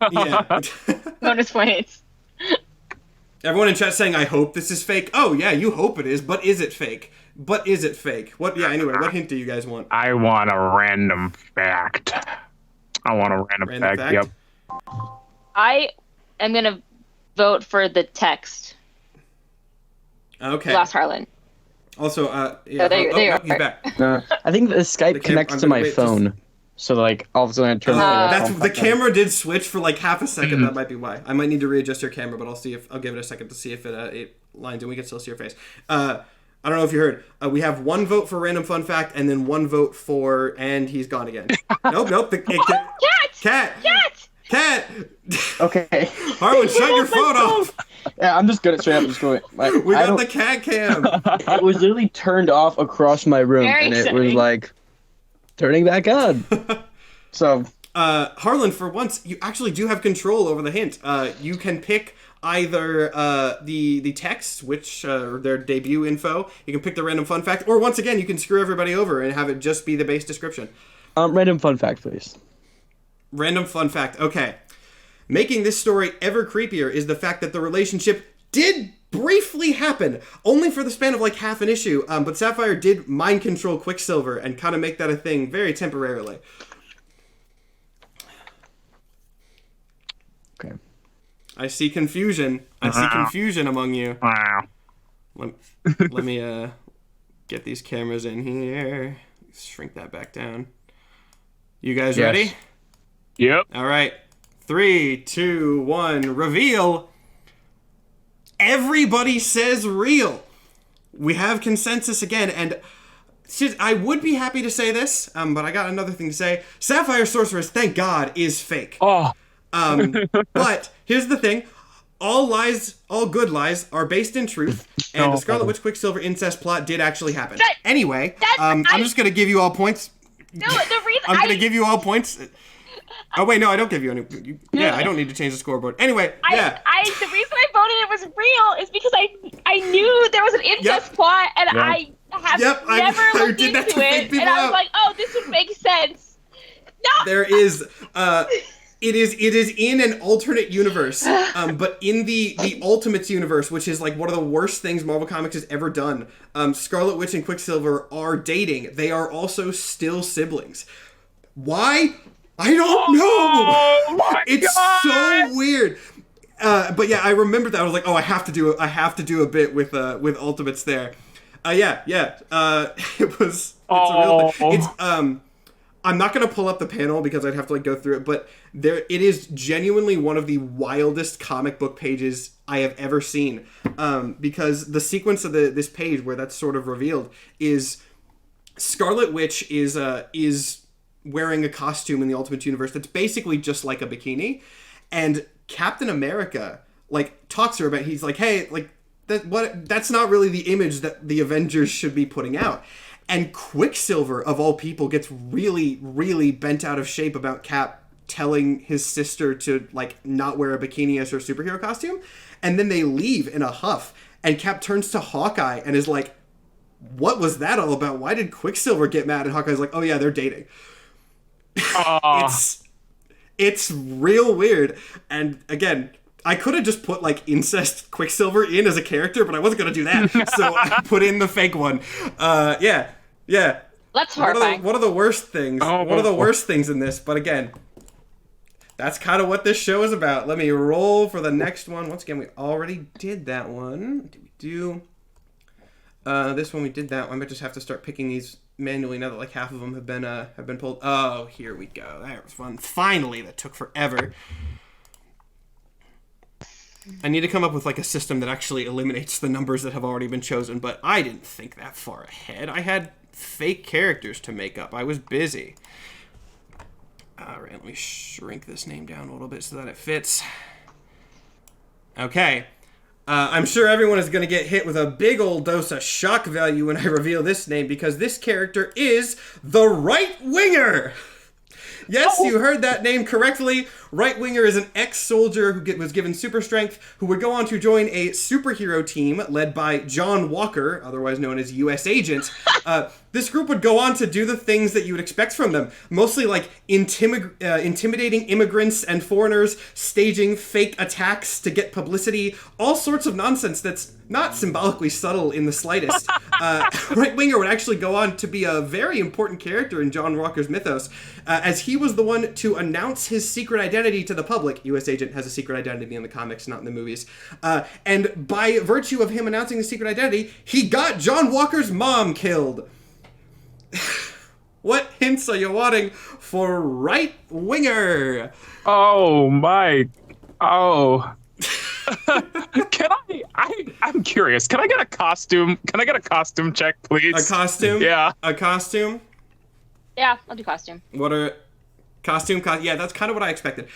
Yeah. Bonus points. Everyone in chat saying, I hope this is fake. Oh, yeah, you hope it is, but is it fake? But is it fake? What? Yeah, anyway, what hint do you guys want? I want a random fact. Random fact. Yep. I am going to vote for the text. Okay. Last Harlan. Also, yeah. Oh, there you are. He's back. I think the Skype connects to my phone. So, like, all of a sudden I turn the camera did switch for like half a second. That might be why. I might need to readjust your camera, but I'll give it a second to see if it lines and we can still see your face. I don't know if you heard. We have one vote for random fun fact and then one vote for, and he's gone again. Nope. Cat. Okay. Harlan, shut your phone off. Yeah, I'm just good at straight up just going. We got the cat cam. It was literally turned off across my room, Very and it exciting. was like turning back on. So, Harlan, for once, you actually do have control over the hint. You can pick either the text, which their debut info. You can pick the random fun fact, or once again, you can screw everybody over and have it just be the base description. random fun fact, please. Random fun fact. Okay. Making this story ever creepier is the fact that the relationship did briefly happen, only for the span of like half an issue, but Sapphire did mind control Quicksilver and kind of make that a thing very temporarily. Okay. I see confusion. I see confusion among you. Wow. Let me get these cameras in here. Shrink that back down. You guys ready? Yep. All right. 3, 2, 1. Reveal. Everybody says real. We have consensus again, and I would be happy to say this, but I got another thing to say. Sapphire Sorceress, thank God, is fake. Oh. But here's the thing. All good lies are based in truth, and the Scarlet Witch Quicksilver incest plot did actually happen. Anyway, I'm just going to give you all points. No, the reason I'm going to give you all points. Oh, wait, no, I don't give you any. I don't need to change the scoreboard. Anyway, yeah. The reason I voted it was real is because I knew there was an incest plot, and I have never looked into it, and I was like, oh, this would make sense. No! There is, it is in an alternate universe, but in the Ultimates universe, which is like one of the worst things Marvel Comics has ever done, Scarlet Witch and Quicksilver are dating. They are also still siblings. Why? I don't know. It's so weird. But yeah, I remembered that. I was like, oh, I have to do a bit with Ultimates there. It was. It's a real thing. It's I'm not gonna pull up the panel because I'd have to like go through it, but it is genuinely one of the wildest comic book pages I have ever seen. Because the sequence of this page where that's sort of revealed is Scarlet Witch is wearing a costume in the Ultimate Universe that's basically just like a bikini, and Captain America like talks to her about it. He's like, hey, like that's not really the image that the Avengers should be putting out. And Quicksilver, of all people, gets really, really bent out of shape about Cap telling his sister to like not wear a bikini as her superhero costume, and then they leave in a huff, and Cap turns to Hawkeye and is like, what was that all about? Why did Quicksilver get mad? And Hawkeye's like, oh yeah, they're dating. It's real weird. And again, I could have just put like incest Quicksilver in as a character, but I wasn't gonna do that. So I put in the fake one. Yeah. That's horrifying. What are the worst things? What are the worst things in this? But again, that's kind of what this show is about. Let me roll for the next one. Once again, we already did that one. Did we do this one? We did that one. I might just have to start picking these manually now that like half of them have been pulled. Oh, here we go. That was fun. Finally, that took forever. I need to come up with like a system that actually eliminates the numbers that have already been chosen, but I didn't think that far ahead. I had fake characters to make up. I was busy. All right, let me shrink this name down a little bit so that it fits. Okay. I'm sure everyone is going to get hit with a big old dose of shock value when I reveal this name, because this character is the Right Winger. Yes, you heard that name correctly. Right Winger is an ex-soldier who was given super strength, who would go on to join a superhero team led by John Walker, otherwise known as U.S. Agent. This group would go on to do the things that you would expect from them, mostly like intimidating immigrants and foreigners, staging fake attacks to get publicity, all sorts of nonsense that's not symbolically subtle in the slightest. Right Winger would actually go on to be a very important character in John Walker's mythos, as he was the one to announce his secret identity to the public. U.S. Agent has a secret identity in the comics, not in the movies. And by virtue of him announcing his secret identity, he got John Walker's mom killed. What hints are you wanting for Right Winger? Oh my! Oh. Can I'm curious. Can I get a costume? Can I get a costume check, please? A costume? Yeah. A costume? Yeah, I'll do costume. What are costume? Yeah, that's kind of what I expected.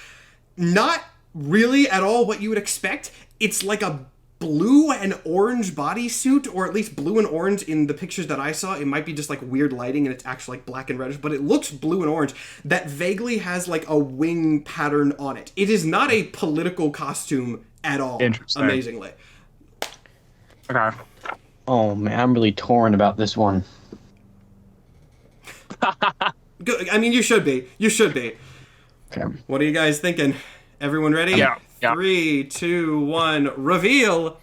Not really at all what you would expect. It's like a blue and orange bodysuit, or at least blue and orange in the pictures that I saw. It might be just like weird lighting and it's actually like black and reddish, but it looks blue and orange that vaguely has like a wing pattern on it. It is not a political costume at all. Interesting. Amazingly. Okay. Oh man, I'm really torn about this one. Good. I mean, you should be. You should be. Okay. What are you guys thinking? Everyone ready? Yeah. 3, 2, 1, reveal.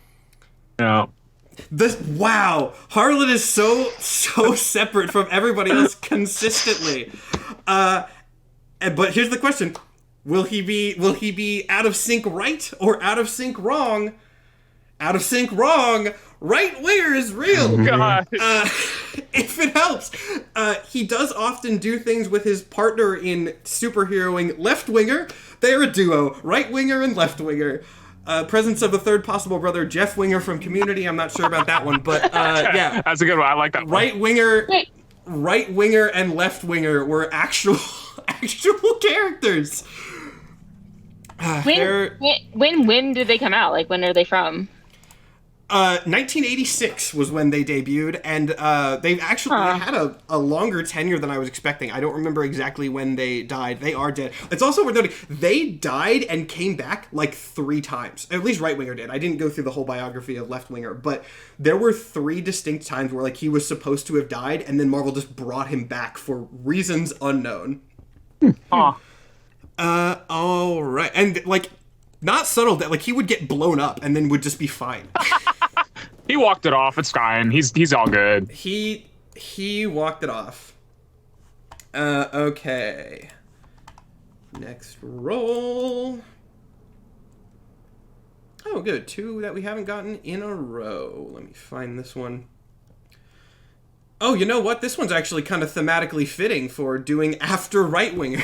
No. Wow, Harlan is so separate from everybody else consistently. But here's the question: Will he be out of sync right or out of sync wrong? Out of sync wrong. Right Winger is real. God. If it helps, he does often do things with his partner in superheroing, Left Winger. They're a duo, Right Winger and Left Winger. Presence of the third possible brother, Jeff Winger from Community. I'm not sure about that one, but yeah. That's a good one. I like that one. Right Winger and Left Winger were actual characters. When did they come out? Like, when are they from? 1986 was when they debuted, and they've actually had a longer tenure than I was expecting. I don't remember exactly when they died. They are dead. It's also worth noting, they died and came back like 3 times. At least Right Winger did. I didn't go through the whole biography of Left Winger, but there were 3 distinct times where like he was supposed to have died, and then Marvel just brought him back for reasons unknown. All right. And like, not subtle, that like he would get blown up and then would just be fine. He walked it off. It's fine. He's all good. He walked it off. Okay. Next roll. Oh, good. 2 that we haven't gotten in a row. Let me find this one. Oh, you know what? This one's actually kind of thematically fitting for doing after Right Winger,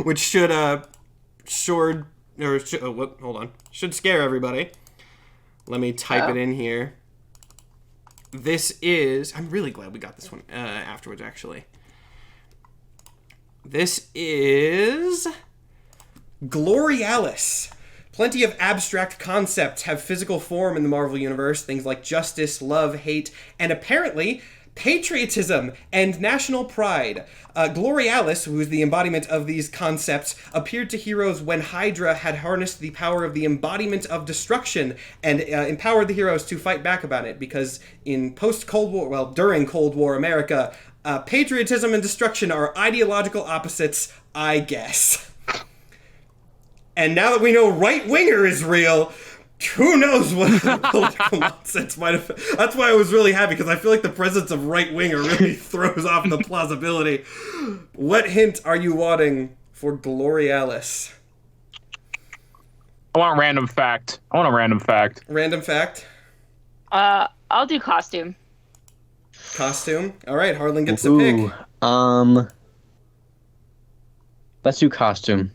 which should hold on. Should scare everybody. Let me type it in here. This is... I'm really glad we got this one afterwards, actually. This is... Glorialis. Plenty of abstract concepts have physical form in the Marvel Universe. Things like justice, love, hate, and apparently... patriotism and national pride. Glorialis, who is the embodiment of these concepts, appeared to heroes when Hydra had harnessed the power of the embodiment of destruction and empowered the heroes to fight back about it, because in post-Cold War, well, during Cold War America, patriotism and destruction are ideological opposites, I guess. And now that we know Right Winger is real, who knows what political nonsense might have... That's why I was really happy, because I feel like the presence of right-winger really throws off the plausibility. What hint are you wanting for Glorialis? I want a random fact. Random fact? I'll do costume. Costume? All right, Harlan gets to pick. Let's do costume.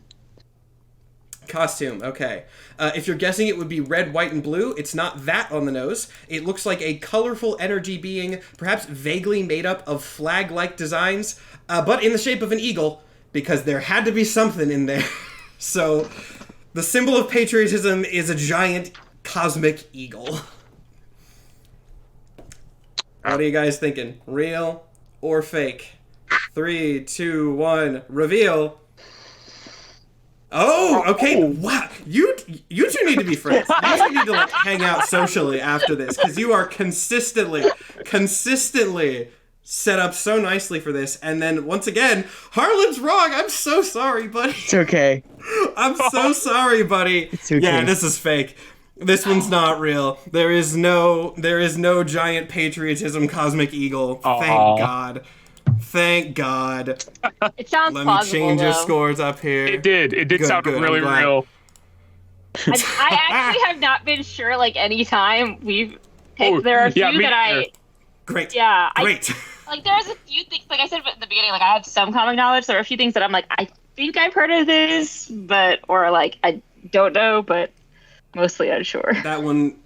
Costume, okay. If you're guessing it would be red, white, and blue, it's not that on the nose. It looks like a colorful energy being, perhaps vaguely made up of flag-like designs, but in the shape of an eagle, because there had to be something in there. So, the symbol of patriotism is a giant cosmic eagle. What are you guys thinking? Real or fake? 3, 2, 1, reveal. Oh, okay. Wow. You two need to be friends. You two need to like hang out socially after this, because you are consistently set up so nicely for this. And then once again, Harlan's wrong. I'm so sorry, buddy. It's okay. I'm so sorry, buddy. It's okay. Yeah, this is fake. This one's not real. There is no giant patriotism cosmic eagle. Thank God. Thank God. It sounds Let plausible, me change your though. scores up here. It did sound really real. I actually have not been sure, like, any time we've picked. There are a few that I... Great. Yeah. Great. Like, there's a few things, like I said at the beginning, like, I have some comic knowledge. There are a few things that I'm like, I think I've heard of this, or, like, I don't know, but mostly unsure. That one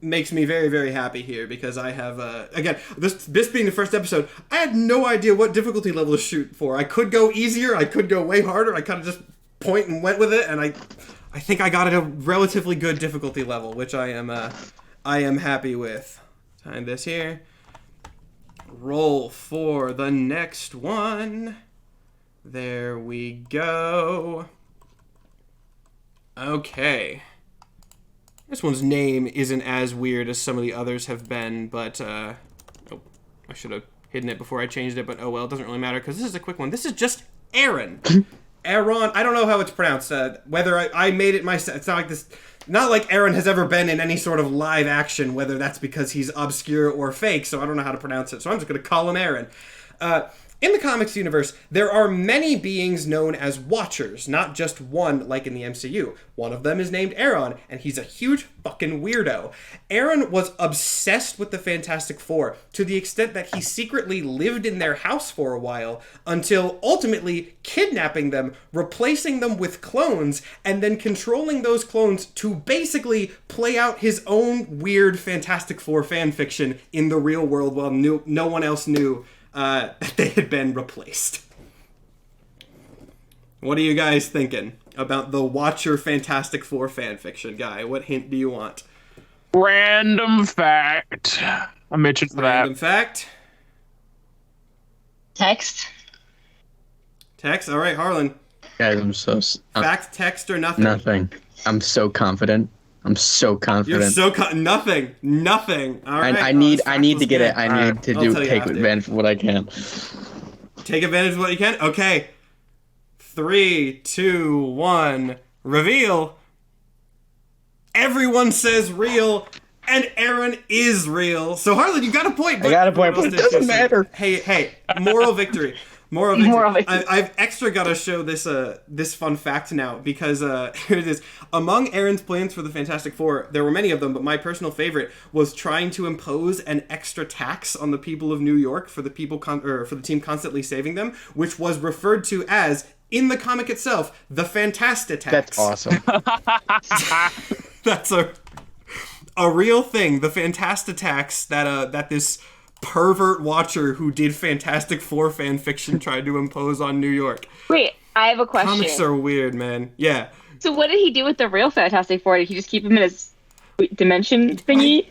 makes me very, very happy here, because I have, again, this being the first episode, I had no idea what difficulty level to shoot for. I could go easier, I could go way harder, I kind of just point and went with it, and I think I got it a relatively good difficulty level, which I am happy with. Time this here. Roll for the next one. There we go. Okay. This one's name isn't as weird as some of the others have been, but, oh, I should have hidden it before I changed it, but oh well, it doesn't really matter, because this is a quick one. This is just Aaron. Aaron, I don't know how it's pronounced, whether I made it myself. It's not like this, not like Aaron has ever been in any sort of live action, whether that's because he's obscure or fake, so I don't know how to pronounce it, so I'm just going to call him Aaron. In the comics universe, there are many beings known as Watchers, not just one like in the MCU. One of them is named Aaron, and he's a huge fucking weirdo. Aaron was obsessed with the Fantastic Four, to the extent that he secretly lived in their house for a while, until ultimately kidnapping them, replacing them with clones, and then controlling those clones to basically play out his own weird Fantastic Four fanfiction in the real world while no one else knew that they had been replaced. What are you guys thinking about the Watcher Fantastic Four fanfiction guy? What hint do you want? Random fact. I'm itching for that. Random fact. Text. Text. All right, Harlan. Guys, I'm so... Fact, text, or nothing? Nothing. I'm so confident. I'm so confident. You're so nothing. All right. I need to get it. I need to take advantage of what I can. Take advantage of what you can? Okay. 3, 2, 1. Reveal. Everyone says real, and Aaron is real. So Harlan, you got a point. I got a point, but it doesn't matter. Hey, moral victory. Moral victory. I've extra got to show this fun fact now, because here it is. Among Aaron's plans for the Fantastic Four, there were many of them, but my personal favorite was trying to impose an extra tax on the people of New York for the for the team constantly saving them, which was referred to as, in the comic itself, the Fantasta tax. That's awesome. That's a real thing. The Fantasta tax that this pervert Watcher who did Fantastic Four fan fiction tried to impose on New York. Wait, I have a question. Comics are weird, man. Yeah. So what did he do with the real Fantastic Four? Did he just keep him in his dimension thingy?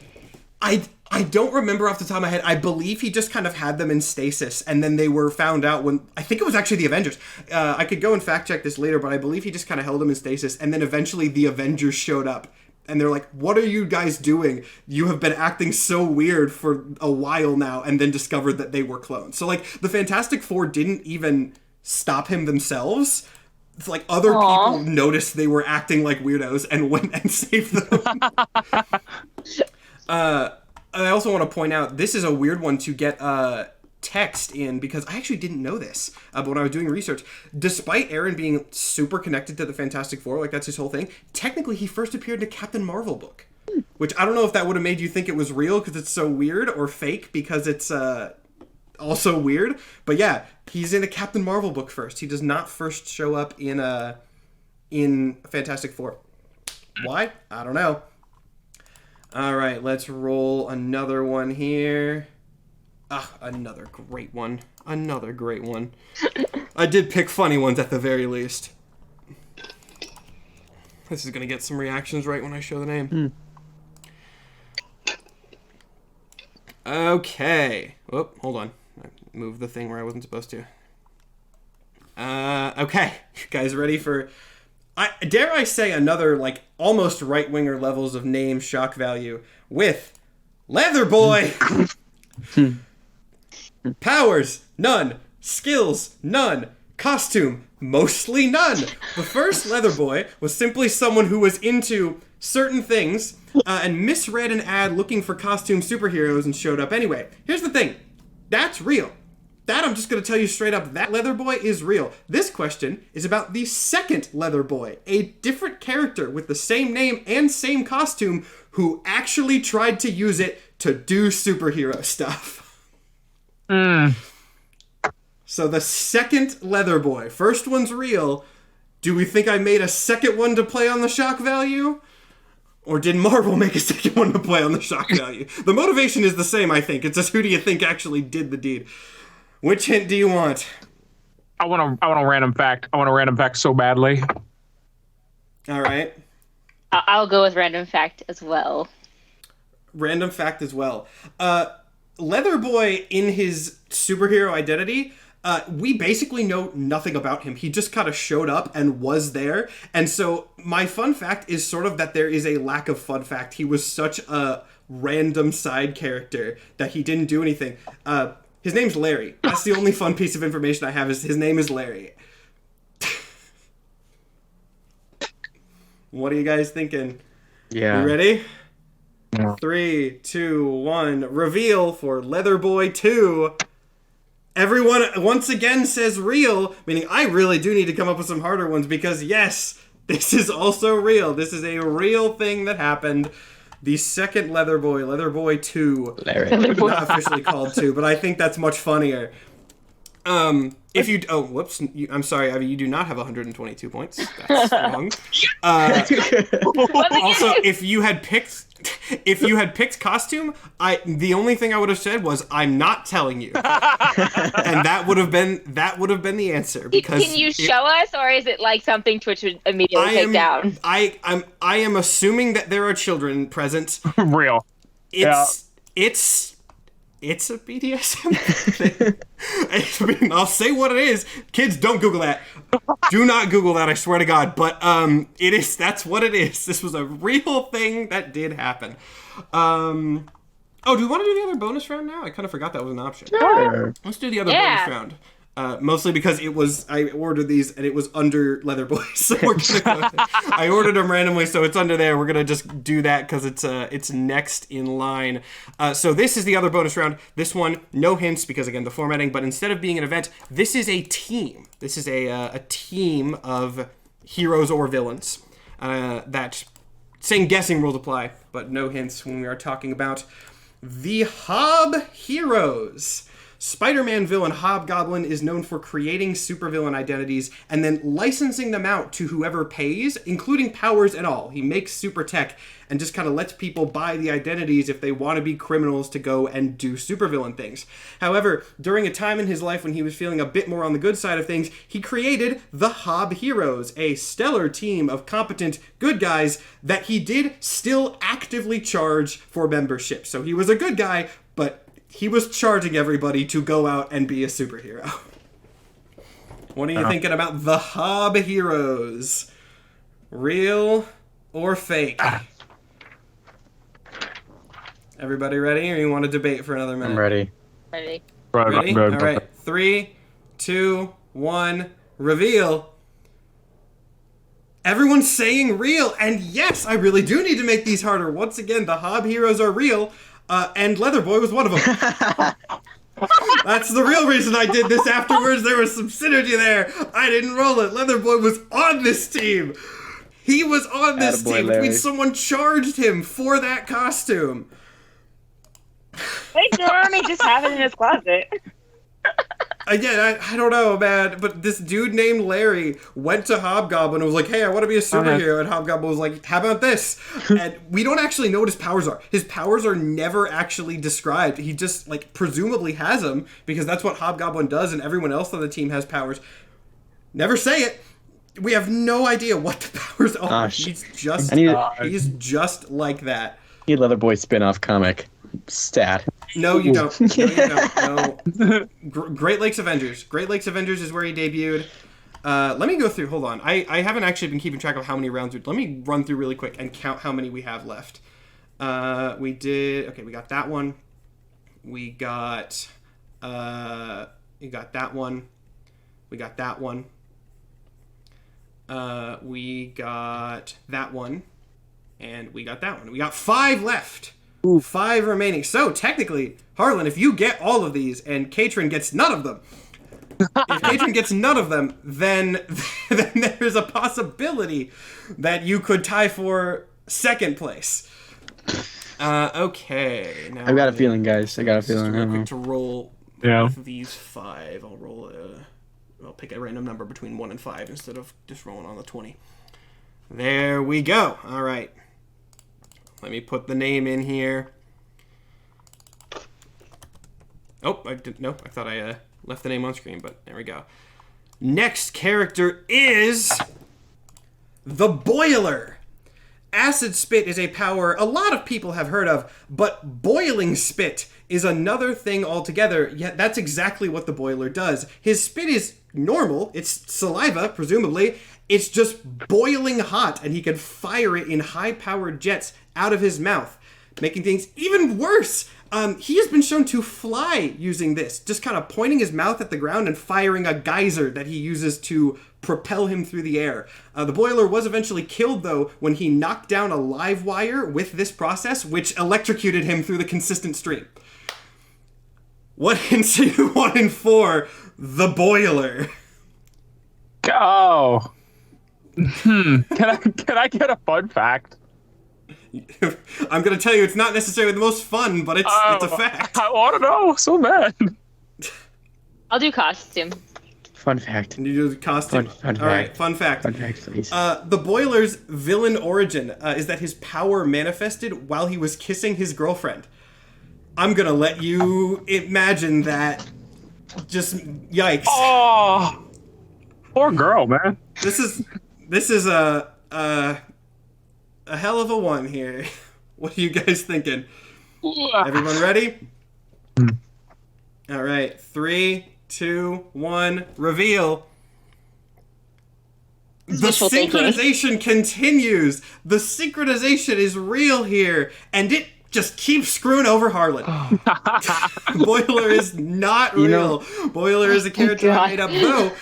I don't remember off the top of my head. I believe he just kind of had them in stasis, and then they were found out when... I think it was actually the Avengers. I could go and fact check this later, but I believe he just kind of held them in stasis, and then eventually the Avengers showed up. And they're like, what are you guys doing? You have been acting so weird for a while now, and then discovered that they were clones. So, like, the Fantastic Four didn't even stop him themselves. like other Aw. people noticed they were acting like weirdos and went and saved them. I also want to point out, this is a weird one to get text in, because I actually didn't know this, but when I was doing research, despite Aaron being super connected to the Fantastic Four, like that's his whole thing, technically he first appeared in a Captain Marvel book, which I don't know if that would have made you think it was real because it's so weird, or fake because it's also weird, but yeah, he's in a Captain Marvel book first. He does not first show up in Fantastic Four. Why? I don't know. All right, let's roll another one here. Another great one. Another great one. I did pick funny ones at the very least. This is going to get some reactions right when I show the name. Okay. Oh, hold on. I moved the thing where I wasn't supposed to. Okay. You guys ready for... dare I say another, like, almost right-winger levels of name shock value with Leather Boy! Powers, none. Skills, none. Costume, mostly none. The first Leather Boy was simply someone who was into certain things and misread an ad looking for costume superheroes and showed up anyway. Here's the thing. That's real. That I'm just going to tell you straight up, that Leather Boy is real. This question is about the second Leather Boy, a different character with the same name and same costume who actually tried to use it to do superhero stuff. So the second Leather Boy, first one's real. Do we think I made a second one to play on the shock value? Or did Marvel make a second one to play on the shock value? The motivation is the same, I think. It's just who do you think actually did the deed? Which hint do you want? I want a random fact. I want a random fact so badly. All right. I'll go with random fact as well. Random fact as well. Leather Boy, in his superhero identity, we basically know nothing about him. He just kind of showed up and was there. And so my fun fact is sort of that there is a lack of fun fact. He was such a random side character that he didn't do anything. His name's Larry. That's the only fun piece of information I have, is his name is Larry. What are you guys thinking? Yeah. You ready? Yeah. 3, 2, 1. Reveal for Leather Boy 2. Everyone once again says real, meaning I really do need to come up with some harder ones because, yes, this is also real. This is a real thing that happened. The second Leather Boy 2. Larry. Not officially called 2, but I think that's much funnier. If you... Oh, whoops. I'm sorry, Ivy. You do not have 122 points. That's wrong. Also, if you had picked costume, the only thing I would have said was, I'm not telling you. And that would have been the answer. Because Can you show us, or is it like something Twitch would immediately take down? I am assuming that there are children present. Real. It's a BDSM thing. I mean, I'll say what it is. Kids, don't Google that. Do not Google that, I swear to God. But it is. That's what it is. This was a real thing that did happen. Oh, do we want to do the other bonus round now? I kind of forgot that was an option. Sure. Let's do the other bonus round. Mostly because I ordered these and it was under Leather Boy, so we're gonna go. I ordered them randomly, so it's under there. We're gonna just do that because it's next in line. So this is the other bonus round. This one, no hints because again the formatting. But instead of being an event, this is a team. This is a team of heroes or villains. That same guessing rules apply, but no hints when we are talking about the Hob Heroes. Spider-Man villain Hobgoblin is known for creating supervillain identities and then licensing them out to whoever pays, including powers and all. He makes super tech and just kind of lets people buy the identities if they want to be criminals to go and do supervillain things. However, during a time in his life when he was feeling a bit more on the good side of things, he created the Hob Heroes, a stellar team of competent good guys that he did still actively charge for membership. So he was a good guy, but he was charging everybody to go out and be a superhero. What are you thinking about the Hob Heroes? Real or fake? Everybody ready, or you want to debate for another minute? I'm ready. Ready? Ready? All right. 3, 2, 1. Reveal. Everyone's saying real, and yes, I really do need to make these harder. Once again, the Hob heroes are real, and Leatherboy was one of them. That's the real reason I did this afterwards. There was some synergy there. I didn't roll it. Leatherboy was on this team. He was on this team, which means someone charged him for that costume. Wait, Jeremy just have it in his closet. Again, I don't know, man, but this dude named Larry went to Hobgoblin and was like, hey, I want to be a superhero, and Hobgoblin was like, how about this? And we don't actually know what his powers are. His powers are never actually described. He just, like, presumably has them, because that's what Hobgoblin does, and everyone else on the team has powers. Never say it. We have no idea what the powers are. Gosh. He's just like that. Need Leatherboy spin-off comic. Stat. No, you don't. No, you don't. No. Great Lakes Avengers. Great Lakes Avengers is where he debuted. Let me go through. Hold on. I haven't actually been keeping track of how many rounds. Let me run through really quick and count how many we have left. We did. Okay, we got that one. We got. You got that one. We got that one. We got that one. And we got that one. We got 5 left. Ooh. 5 remaining. So, technically, Harlan, if you get all of these and Katrin gets none of them, if Katrin gets none of them, then there's a possibility that you could tie for second place. Okay. Now I've got a feeling, guys. I got a feeling. Quick to roll with these 5. I'll roll I'll pick a random number between 1 and 5 instead of just rolling on the 20. There we go. All right. Let me put the name in here. Oh, I didn't. No, I thought I left the name on screen, but there we go. Next character is the Boiler. Acid Spit is a power a lot of people have heard of, but Boiling Spit is another thing altogether. Yet that's exactly what the Boiler does. His spit is normal. It's saliva, presumably. It's just boiling hot, and he can fire it in high-powered jets out of his mouth, making things even worse. He has been shown to fly using this, just kind of pointing his mouth at the ground and firing a geyser that he uses to propel him through the air. The Boiler was eventually killed, though, when he knocked down a live wire with this process, which electrocuted him through the consistent stream. What hints are you wanting for the Boiler? Oh. Can I get a fun fact? I'm gonna tell you it's not necessarily the most fun, but it's a fact. I want to know so bad. I'll do costume. Fun fact. Can you do costume? Fun All right, fun fact. Fun fact, please. The Boiler's villain origin is that his power manifested while he was kissing his girlfriend. I'm gonna let you imagine that. Just yikes. Oh, poor girl, man. This is a hell of a one here. What are you guys thinking? Everyone ready? All right, 3, 2, 1, reveal. The synchronization continues. The synchronization is real here, and it just keeps screwing over Harlan. Boiler is not real. Boiler is a character I made up. Though,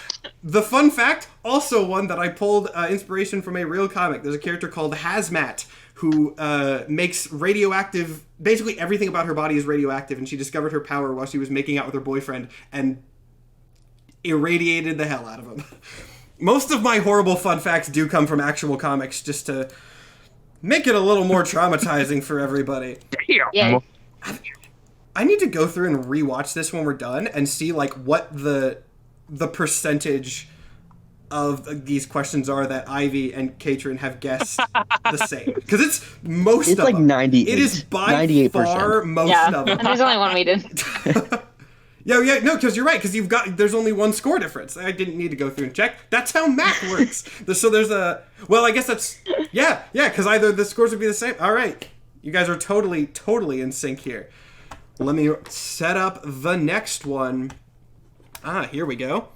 the fun fact, also one that I pulled inspiration from a real comic. There's a character called Hazmat who makes radioactive... Basically everything about her body is radioactive, and she discovered her power while she was making out with her boyfriend and irradiated the hell out of him. Most of my horrible fun facts do come from actual comics, just to make it a little more traumatizing for everybody. Damn. Yeah. I need to go through and rewatch this when we're done and see like what the percentage of these questions are that Ivy and Katrin have guessed the same. Because it's most it's of like them. 98. It is by 98%. far most of them. And there's only one we did. No, because you're right, because there's only one score difference. I didn't need to go through and check. That's how math works. So there's well, I guess that's, yeah, because either the scores would be the same. All right, you guys are totally in sync here. Let me set up the next one. Here we go.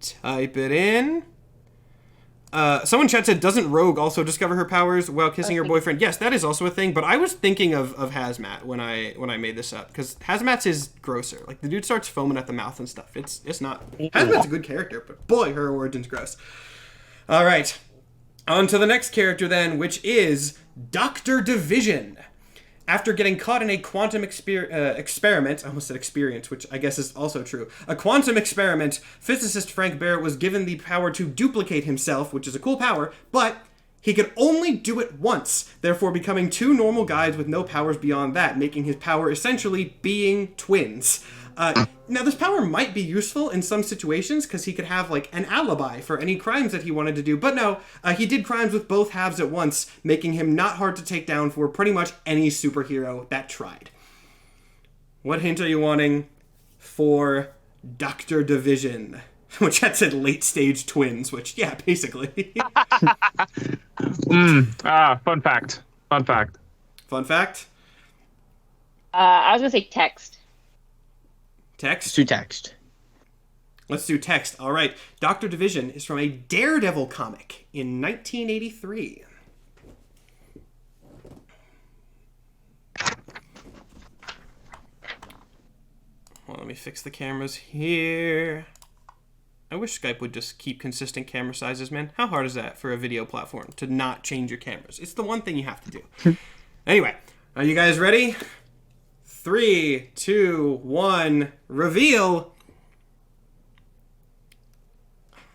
Type it in. Someone in chat said, doesn't Rogue also discover her powers while kissing her boyfriend? Yes, that is also a thing, but I was thinking of Hazmat when I made this up, because Hazmat's is grosser. Like, the dude starts foaming at the mouth and stuff. It's not... Hazmat's a good character, but boy, her origin's gross. All right. On to the next character then, which is Dr. Division. After getting caught in a quantum experiment, I almost said experience, which I guess is also true. A quantum experiment, physicist Frank Barrett was given the power to duplicate himself, which is a cool power, but he could only do it once, therefore becoming two normal guys with no powers beyond that, making his power essentially being twins. Now, this power might be useful in some situations because he could have, like, an alibi for any crimes that he wanted to do. But no, he did crimes with both halves at once, making him not hard to take down for pretty much any superhero that tried. What hint are you wanting for Dr. Division? Which had said late-stage twins, which, yeah, basically. Fun fact. Fun fact. Fun fact? I was going to say text. Text? Let's do text. Let's do text. All right. Dr. Division is from a Daredevil comic in 1983. Well, let me fix the cameras here. I wish Skype would just keep consistent camera sizes, man. How hard is that for a video platform to not change your cameras? It's the one thing you have to do. Anyway, are you guys ready? 3, 2, 1, reveal.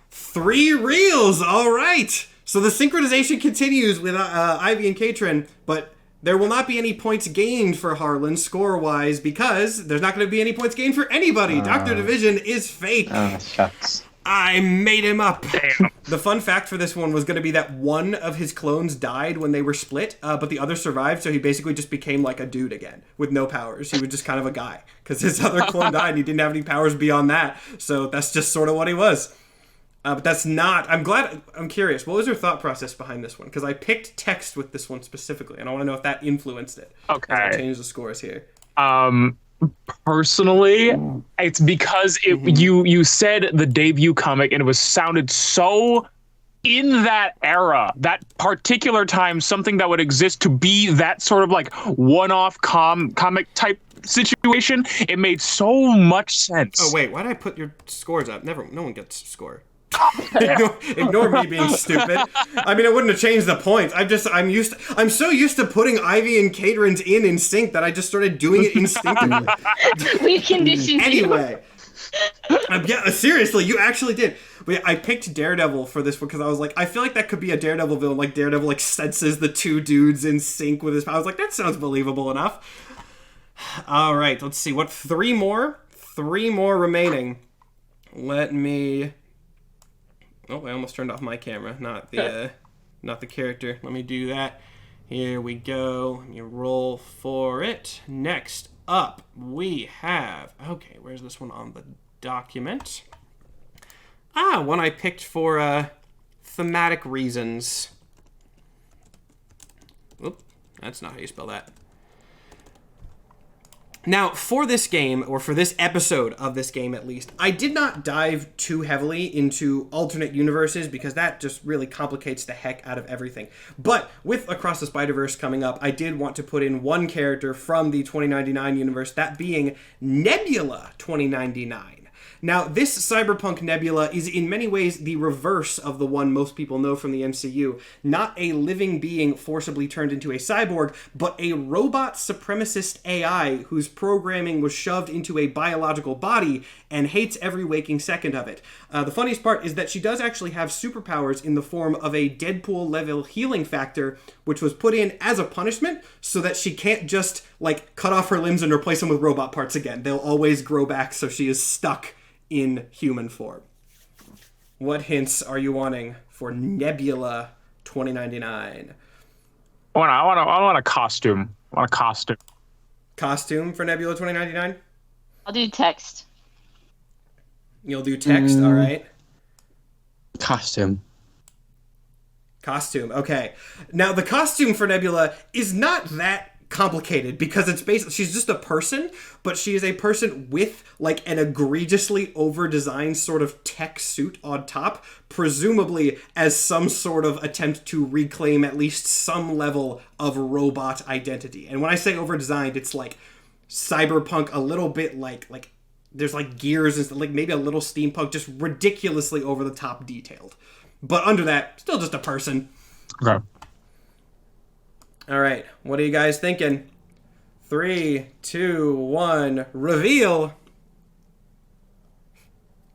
3 reels. All right. So the synchronization continues with Ivy and Katrin, but there will not be any points gained for Harlan score-wise because there's not going to be any points gained for anybody. Dr. Division is fake. Oh, shucks. I made him up. Damn. The fun fact for this one was going to be that one of his clones died when they were split, but the other survived, so he basically just became like a dude again with no powers. He was just kind of a guy because his other clone died and he didn't have any powers beyond that, so that's just sort of what he was. But that's not... I'm curious. What was your thought process behind this one? Because I picked text with this one specifically, and I want to know if that influenced it. Okay. I'll change the scores here. Personally, it's because you said the debut comic and it was sounded so in that era, that particular time, something that would exist to be that sort of like one-off comic type situation. It made so much sense. Oh wait, why did I put your scores up? No one gets a score. Ignore me being stupid. I mean, it wouldn't have changed the points. I'm so used to putting Ivy and Katrin's in sync that I just started doing it instinctively. We've conditioned Anyway. Yeah, seriously, you actually did. But yeah, I picked Daredevil for this one because I was like, I feel like that could be a Daredevil villain. Like, Daredevil, like, senses the two dudes in sync with his power. I was like, that sounds believable enough. All right, let's see. What, 3 more? 3 more remaining. Let me... Oh, I almost turned off my camera, not the character. Let me do that. Here we go. Let me roll for it. Next up, we have... Okay, where's this one on the document? One I picked for thematic reasons. Oop, that's not how you spell that. Now, for this game, or for this episode of this game at least, I did not dive too heavily into alternate universes because that just really complicates the heck out of everything. But with Across the Spider-Verse coming up, I did want to put in one character from the 2099 universe, that being Nebula 2099. Now, this cyberpunk Nebula is in many ways the reverse of the one most people know from the MCU. Not a living being forcibly turned into a cyborg, but a robot supremacist AI whose programming was shoved into a biological body and hates every waking second of it. The funniest part is that she does actually have superpowers in the form of a Deadpool-level healing factor, which was put in as a punishment so that she can't just, like, cut off her limbs and replace them with robot parts again. They'll always grow back, so she is stuck in human form. What hints are you wanting for Nebula 2099? I want a costume. I want a costume. Costume for Nebula 2099? I'll do text. You'll do text, all right. Costume. Costume, okay. Now, the costume for Nebula is not that complicated because it's basically, she's just a person, but she is a person with like an egregiously over-designed sort of tech suit on top, presumably as some sort of attempt to reclaim at least some level of robot identity. And when I say over-designed, it's like cyberpunk, a little bit like there's like gears and stuff, like maybe a little steampunk, just ridiculously over-the-top detailed. But under that, still just a person. Okay. All right, what are you guys thinking? 3, 2, 1, reveal.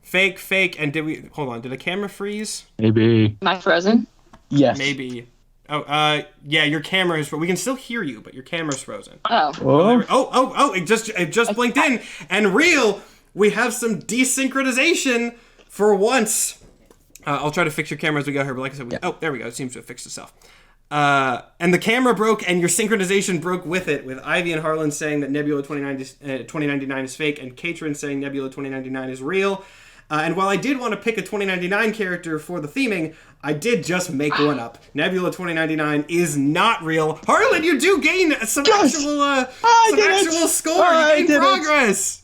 Fake, and hold on, did the camera freeze? Maybe. Am I frozen? Yes. Maybe. Oh, yeah, your camera is, we can still hear you, but your camera's frozen. Oh. Oh. It just blinked in, and real, we have some desynchronization for once. I'll try to fix your camera as we go here, but like I said, oh, there we go, it seems to have fixed itself. And the camera broke, and your synchronization broke with it, with Ivy and Harlan saying that Nebula 2099 is fake, and Katrin saying Nebula 2099 is real. And while I did want to pick a 2099 character for the theming, I did just make one up. Nebula 2099 is not real. Harlan, you do gain some actual score. You gain progress.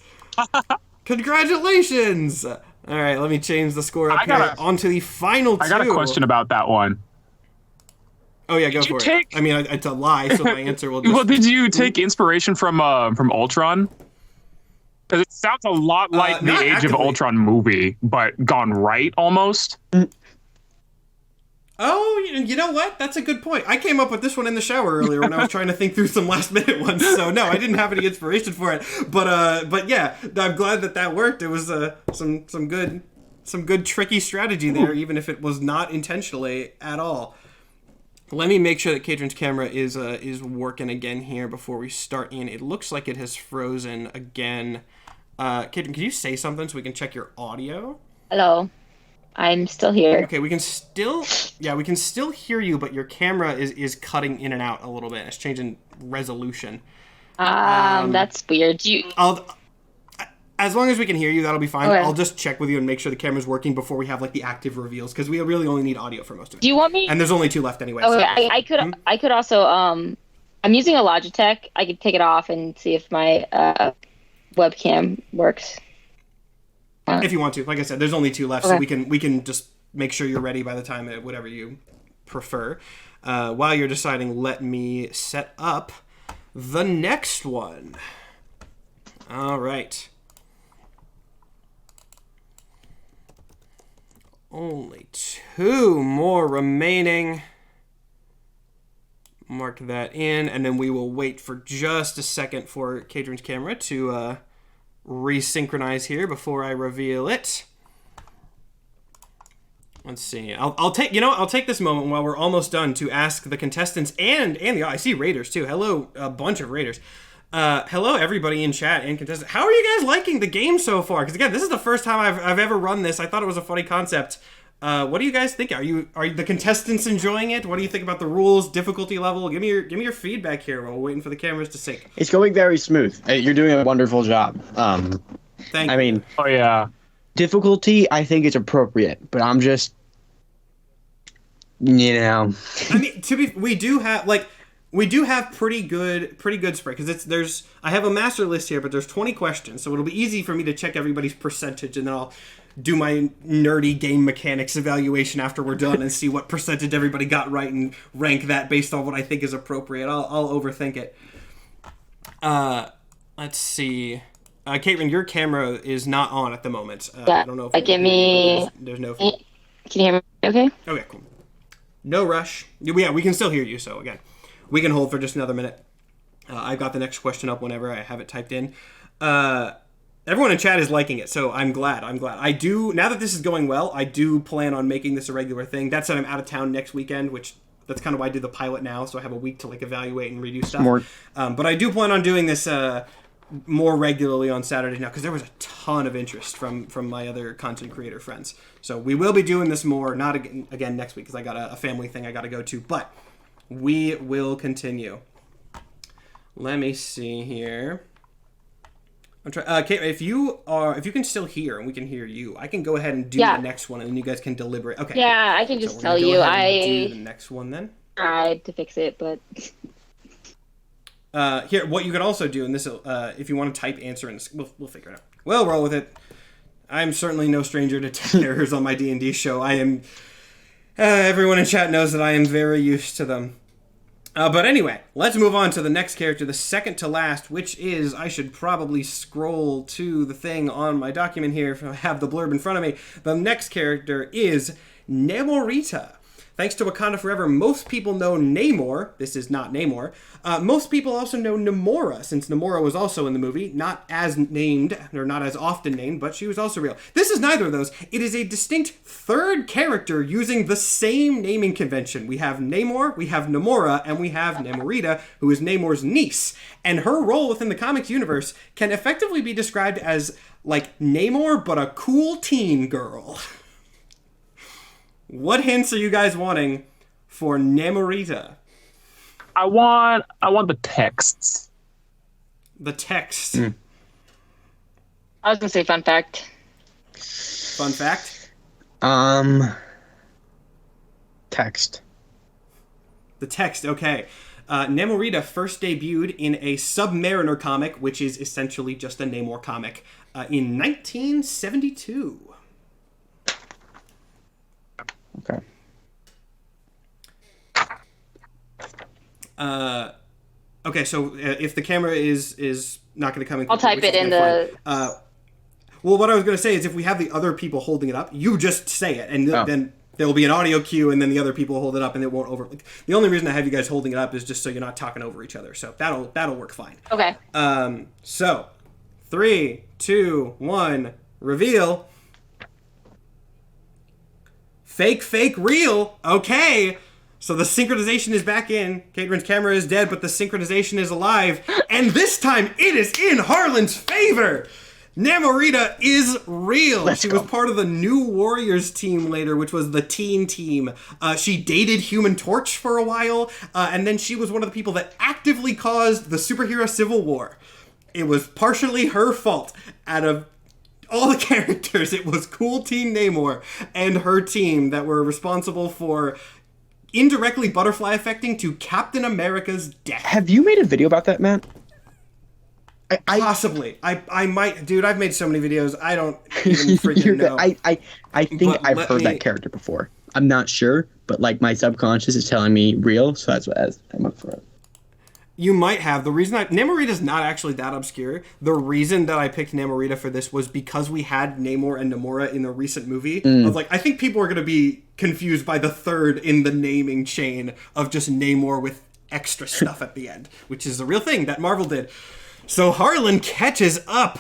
Congratulations. All right, let me change the score up here onto the final two. I got a question about that one. Oh yeah, go for it. I mean, it's a lie, so my answer will just... Well, did you take inspiration from Ultron? Because it sounds a lot like the Age of Ultron movie, but gone right almost. Oh, you know what? That's a good point. I came up with this one in the shower earlier when I was trying to think through some last minute ones. So no, I didn't have any inspiration for it. But yeah, I'm glad that worked. It was some good tricky strategy there, even if it was not intentionally at all. Let me make sure that Katrin's camera is working again here before we start in. It looks like it has frozen again. Katrin, can you say something so we can check your audio? Hello. I'm still here. Okay, we can still hear you, but your camera is cutting in and out a little bit. It's changing resolution. That's weird. As long as we can hear you, that'll be fine. Okay. I'll just check with you and make sure the camera's working before we have like the active reveals, because we really only need audio for most of it. Do you want me? And there's only 2 left anyway. Okay, so. I could also I'm using a Logitech. I could take it off and see if my webcam works. If you want to, like I said, there's only 2 left, okay. So we can just make sure you're ready by the time whatever you prefer. While you're deciding, let me set up the next one. All right. Only 2 more remaining. Mark that in, and then we will wait for just a second for Katrin's camera to resynchronize here before I reveal it. Let's see. I'll take this moment while we're almost done to ask the contestants and I see Raiders too. Hello, a bunch of Raiders. Hello, everybody in chat and contestants. How are you guys liking the game so far? Because again, this is the first time I've ever run this. I thought it was a funny concept. What do you guys think? Are the contestants enjoying it? What do you think about the rules, difficulty level? Give me your feedback here while we're waiting for the cameras to sync. It's going very smooth. You're doing a wonderful job. Thank you. I mean, oh yeah, difficulty I think is appropriate, but I'm just, I mean, we do have pretty good spread, because I have a master list here, but there's 20 questions, so it'll be easy for me to check everybody's percentage, and then I'll do my nerdy game mechanics evaluation after we're done and see what percentage everybody got right and rank that based on what I think is appropriate. I'll overthink it. Let's see. Caitlin, your camera is not on at the moment. Yeah. I don't know if there's no. Can you hear me? Okay. Okay, cool. No rush. Yeah, we can still hear you. So again, we can hold for just another minute. I've got the next question up whenever I have it typed in. Everyone in chat is liking it, so I'm glad. I do, now that this is going well, I do plan on making this a regular thing. That said, I'm out of town next weekend, which that's kind of why I do the pilot now, so I have a week to like evaluate and redo stuff. But I do plan on doing this more regularly on Saturday now, because there was a ton of interest from my other content creator friends. So we will be doing this more, not again next week, because I got a family thing I got to go to, but we will continue. Let me see here. I'm trying. Kate, if you can still hear and we can hear you, I can go ahead and do the next one, and then you guys can deliberate. Okay. Yeah, cool. I can just tell you. I do the next one then. Tried to fix it, but. Here, what you could also do, and this, if you want to type answer in, we'll figure it out. We'll roll with it. I'm certainly no stranger to tech errors on my D&D show. I am. Everyone in chat knows that I am very used to them. But anyway, let's move on to the next character, the second to last, which is, I should probably scroll to the thing on my document here if I have the blurb in front of me. The next character is Namorita. Thanks to Wakanda Forever, most people know Namor. This is not Namor. Most people also know Namora, since Namora was also in the movie. Not as named, or not as often named, but she was also real. This is neither of those. It is a distinct third character using the same naming convention. We have Namor, we have Namora, and we have Namorita, who is Namor's niece. And her role within the comics universe can effectively be described as, like, Namor, but a cool teen girl. What hints are you guys wanting for Namorita? I want the texts. The text. I was gonna say fun fact. Fun fact? Text. The text, okay. Namorita first debuted in a Submariner comic, which is essentially just a Namor comic, in 1972. Okay. Okay, so if the camera is not going to come in, I'll type it in the... well, what I was going to say is if we have the other people holding it up, you just say it, and then there will be an audio cue, and then the other people hold it up, and it won't over... Like, the only reason I have you guys holding it up is just so you're not talking over each other, so that'll work fine. Okay. So, 3, 2, 1, reveal... Fake, real. Okay. So the synchronization is back in. Caitlin's camera is dead, but the synchronization is alive. And this time, it is in Harlan's favor. Namorita is real. She was part of the New Warriors team later, which was the teen team. She dated Human Torch for a while, and then she was one of the people that actively caused the superhero civil war. It was partially her fault. Out of all the characters, it was Cool Teen Namor and her team that were responsible for indirectly butterfly affecting to Captain America's death. Have you made a video about that, Matt? Possibly. I might. Dude, I've made so many videos, I don't even freaking know. I think I've heard that character before. I'm not sure, but like my subconscious is telling me real, so that's what I'm up for it. You might have. The reason Namorita's not actually that obscure. The reason that I picked Namorita for this was because we had Namor and Namora in the recent movie. I was like, I think people are going to be confused by the third in the naming chain of just Namor with extra stuff at the end, which is a real thing that Marvel did. So Harlan catches up.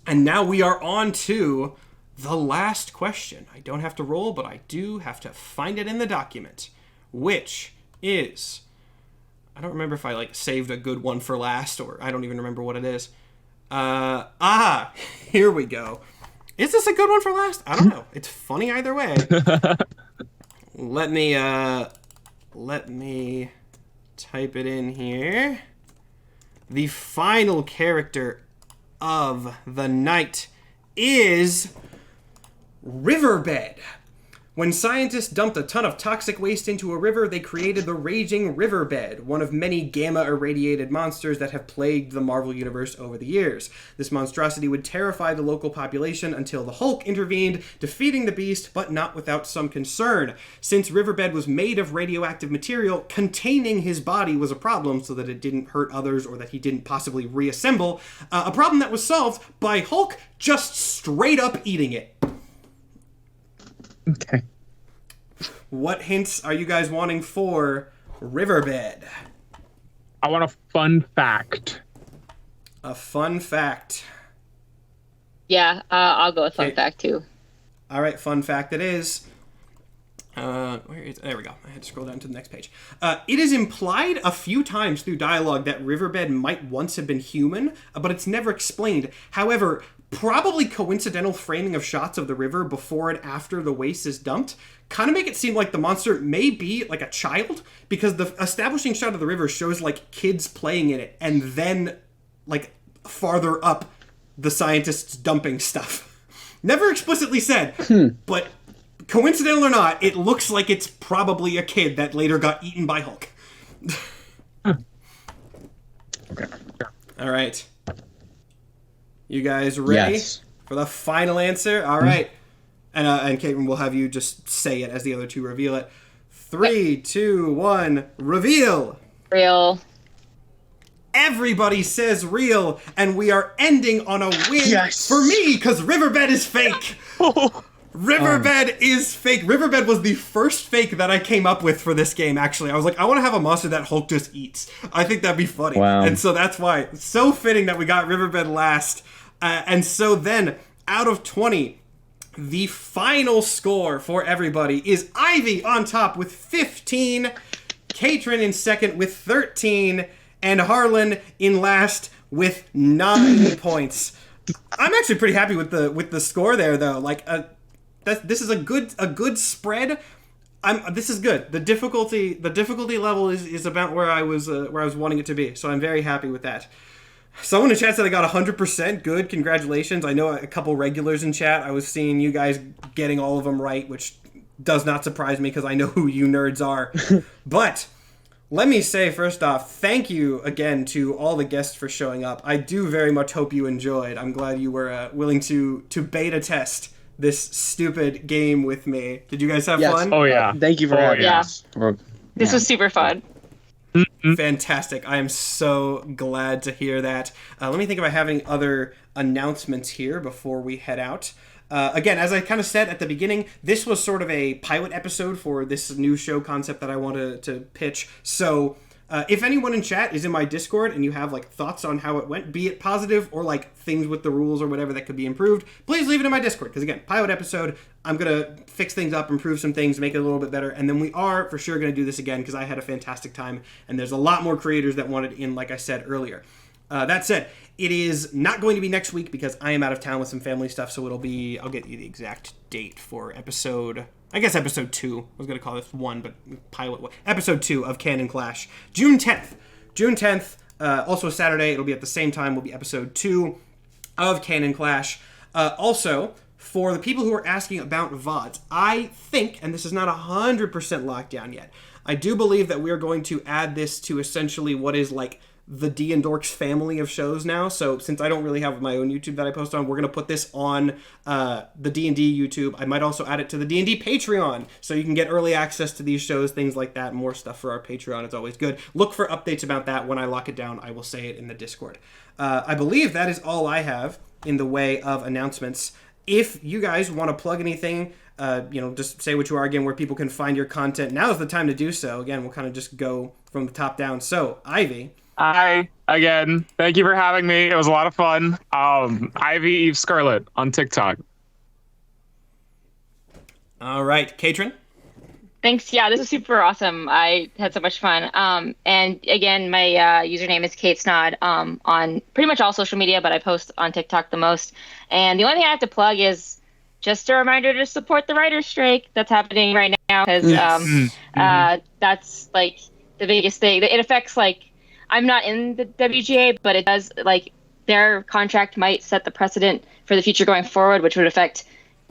And now we are on to the last question. I don't have to roll, but I do have to find it in the document, which is... I don't remember if I saved a good one for last, or I don't even remember what it is. Here we go. Is this a good one for last? I don't know. It's funny either way. Let me type it in here. The final character of the night is Riverbed. When scientists dumped a ton of toxic waste into a river, they created the Raging Riverbed, one of many gamma-irradiated monsters that have plagued the Marvel Universe over the years. This monstrosity would terrify the local population until the Hulk intervened, defeating the beast, but not without some concern. Since Riverbed was made of radioactive material, containing his body was a problem so that it didn't hurt others or that he didn't possibly reassemble. A problem that was solved by Hulk just straight up eating it. Okay. What hints are you guys wanting for Riverbed? I want a fun fact. A fun fact. Yeah, I'll go with fun fact too. All right, fun fact it is. There we go. I had to scroll down to the next page. It is implied a few times through dialogue that Riverbed might once have been human, but it's never explained. However, probably coincidental framing of shots of the river before and after the waste is dumped kind of make it seem like the monster may be like a child, because the establishing shot of the river shows like kids playing in it, and then like farther up the scientists dumping stuff. Never explicitly said, but coincidental or not, it looks like it's probably a kid that later got eaten by Hulk. Okay. All right. You guys ready for the final answer? All right. And Caitlin, we'll have you just say it as the other two reveal it. 3, 2, 1, reveal. Real. Everybody says real, and we are ending on a win for me, because Riverbed is fake. Riverbed is fake. Riverbed was the first fake that I came up with for this game, actually. I was like, I want to have a monster that Hulk just eats. I think that'd be funny. Wow. And so that's why. It's so fitting that we got Riverbed last. And so then, out of 20, the final score for everybody is Ivy on top with 15, Katrin in second with 13, and Harlan in last with 9 points. I'm actually pretty happy with the score there, though. Like, this is a good spread. This is good. The difficulty level is about where I was wanting it to be. So I'm very happy with that. Someone in chat said I got 100%. Good, congratulations. I know a couple regulars in chat. I was seeing you guys getting all of them right, which does not surprise me because I know who you nerds are. But let me say, first off, thank you again to all the guests for showing up. I do very much hope you enjoyed. I'm glad you were willing to beta test this stupid game with me. Did you guys have fun? Oh, yeah. Thank you for having us. This was super fun. Fantastic. I am so glad to hear that. Let me think about having other announcements here before we head out. Again, as I kind of said at the beginning, this was sort of a pilot episode for this new show concept that I want to pitch. So if anyone in chat is in my Discord and you have like thoughts on how it went, be it positive or like things with the rules or whatever that could be improved, please leave it in my Discord. Because again, pilot episode, I'm going to fix things up, improve some things, make it a little bit better. And then we are for sure going to do this again because I had a fantastic time. And there's a lot more creators that wanted in, like I said earlier. That said, it is not going to be next week because I am out of town with some family stuff. So it'll be, I'll get you the exact date for episode 2. I was going to call this 1, but pilot 1. Episode 2 of Canon Clash. June 10th. June 10th, also a Saturday. It'll be at the same time. Will be episode 2 of Canon Clash. Also, for the people who are asking about VODs, I think, and this is not 100% locked down yet, I do believe that we are going to add this to essentially what is like the DnDorks family of shows now. So since I don't really have my own YouTube that I post on, we're going to put this on the D&D YouTube. I might also add it to the D&D Patreon so you can get early access to these shows, things like that, more stuff for our Patreon. It's always good. Look for updates about that. When I lock it down, I will say it in the Discord. I believe that is all I have in the way of announcements. If you guys want to plug anything, just say what you are again, where people can find your content. Now is the time to do so. Again, we'll kind of just go from the top down. So, Ivy. Hi, again. Thank you for having me. It was a lot of fun. Ivy Eve Scarlet on TikTok. All right. Katrin? Thanks. Yeah, this was super awesome. I had so much fun. And again, my username is KateSnod on pretty much all social media, but I post on TikTok the most. And the only thing I have to plug is just a reminder to support the writer's strike that's happening right now, because that's like the biggest thing. It affects like, I'm not in the WGA, but it does, like, their contract might set the precedent for the future going forward, which would affect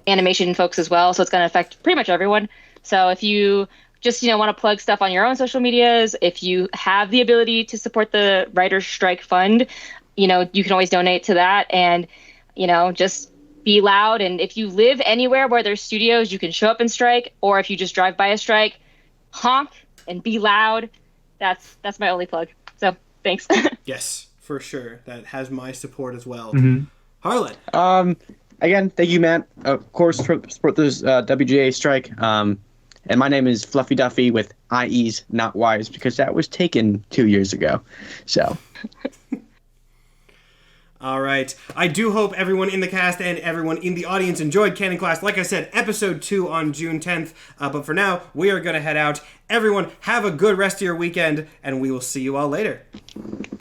animation folks as well. So it's going to affect pretty much everyone. So if you just, want to plug stuff on your own social medias, if you have the ability to support the Writers' Strike Fund, you can always donate to that and, just be loud. And if you live anywhere where there's studios, you can show up and strike. Or if you just drive by a strike, honk and be loud. That's my only plug. So thanks. Yes, for sure. That has my support as well. Mm-hmm. Harlan. Again, thank you, Matt. Of course, support this WGA strike. And my name is Fluffy Duffy with IEs, not Ys, because that was taken 2 years ago. So. All right. I do hope everyone in the cast and everyone in the audience enjoyed Canon Class. Like I said, episode 2 on June 10th. But for now, we are going to head out. Everyone, have a good rest of your weekend, and we will see you all later.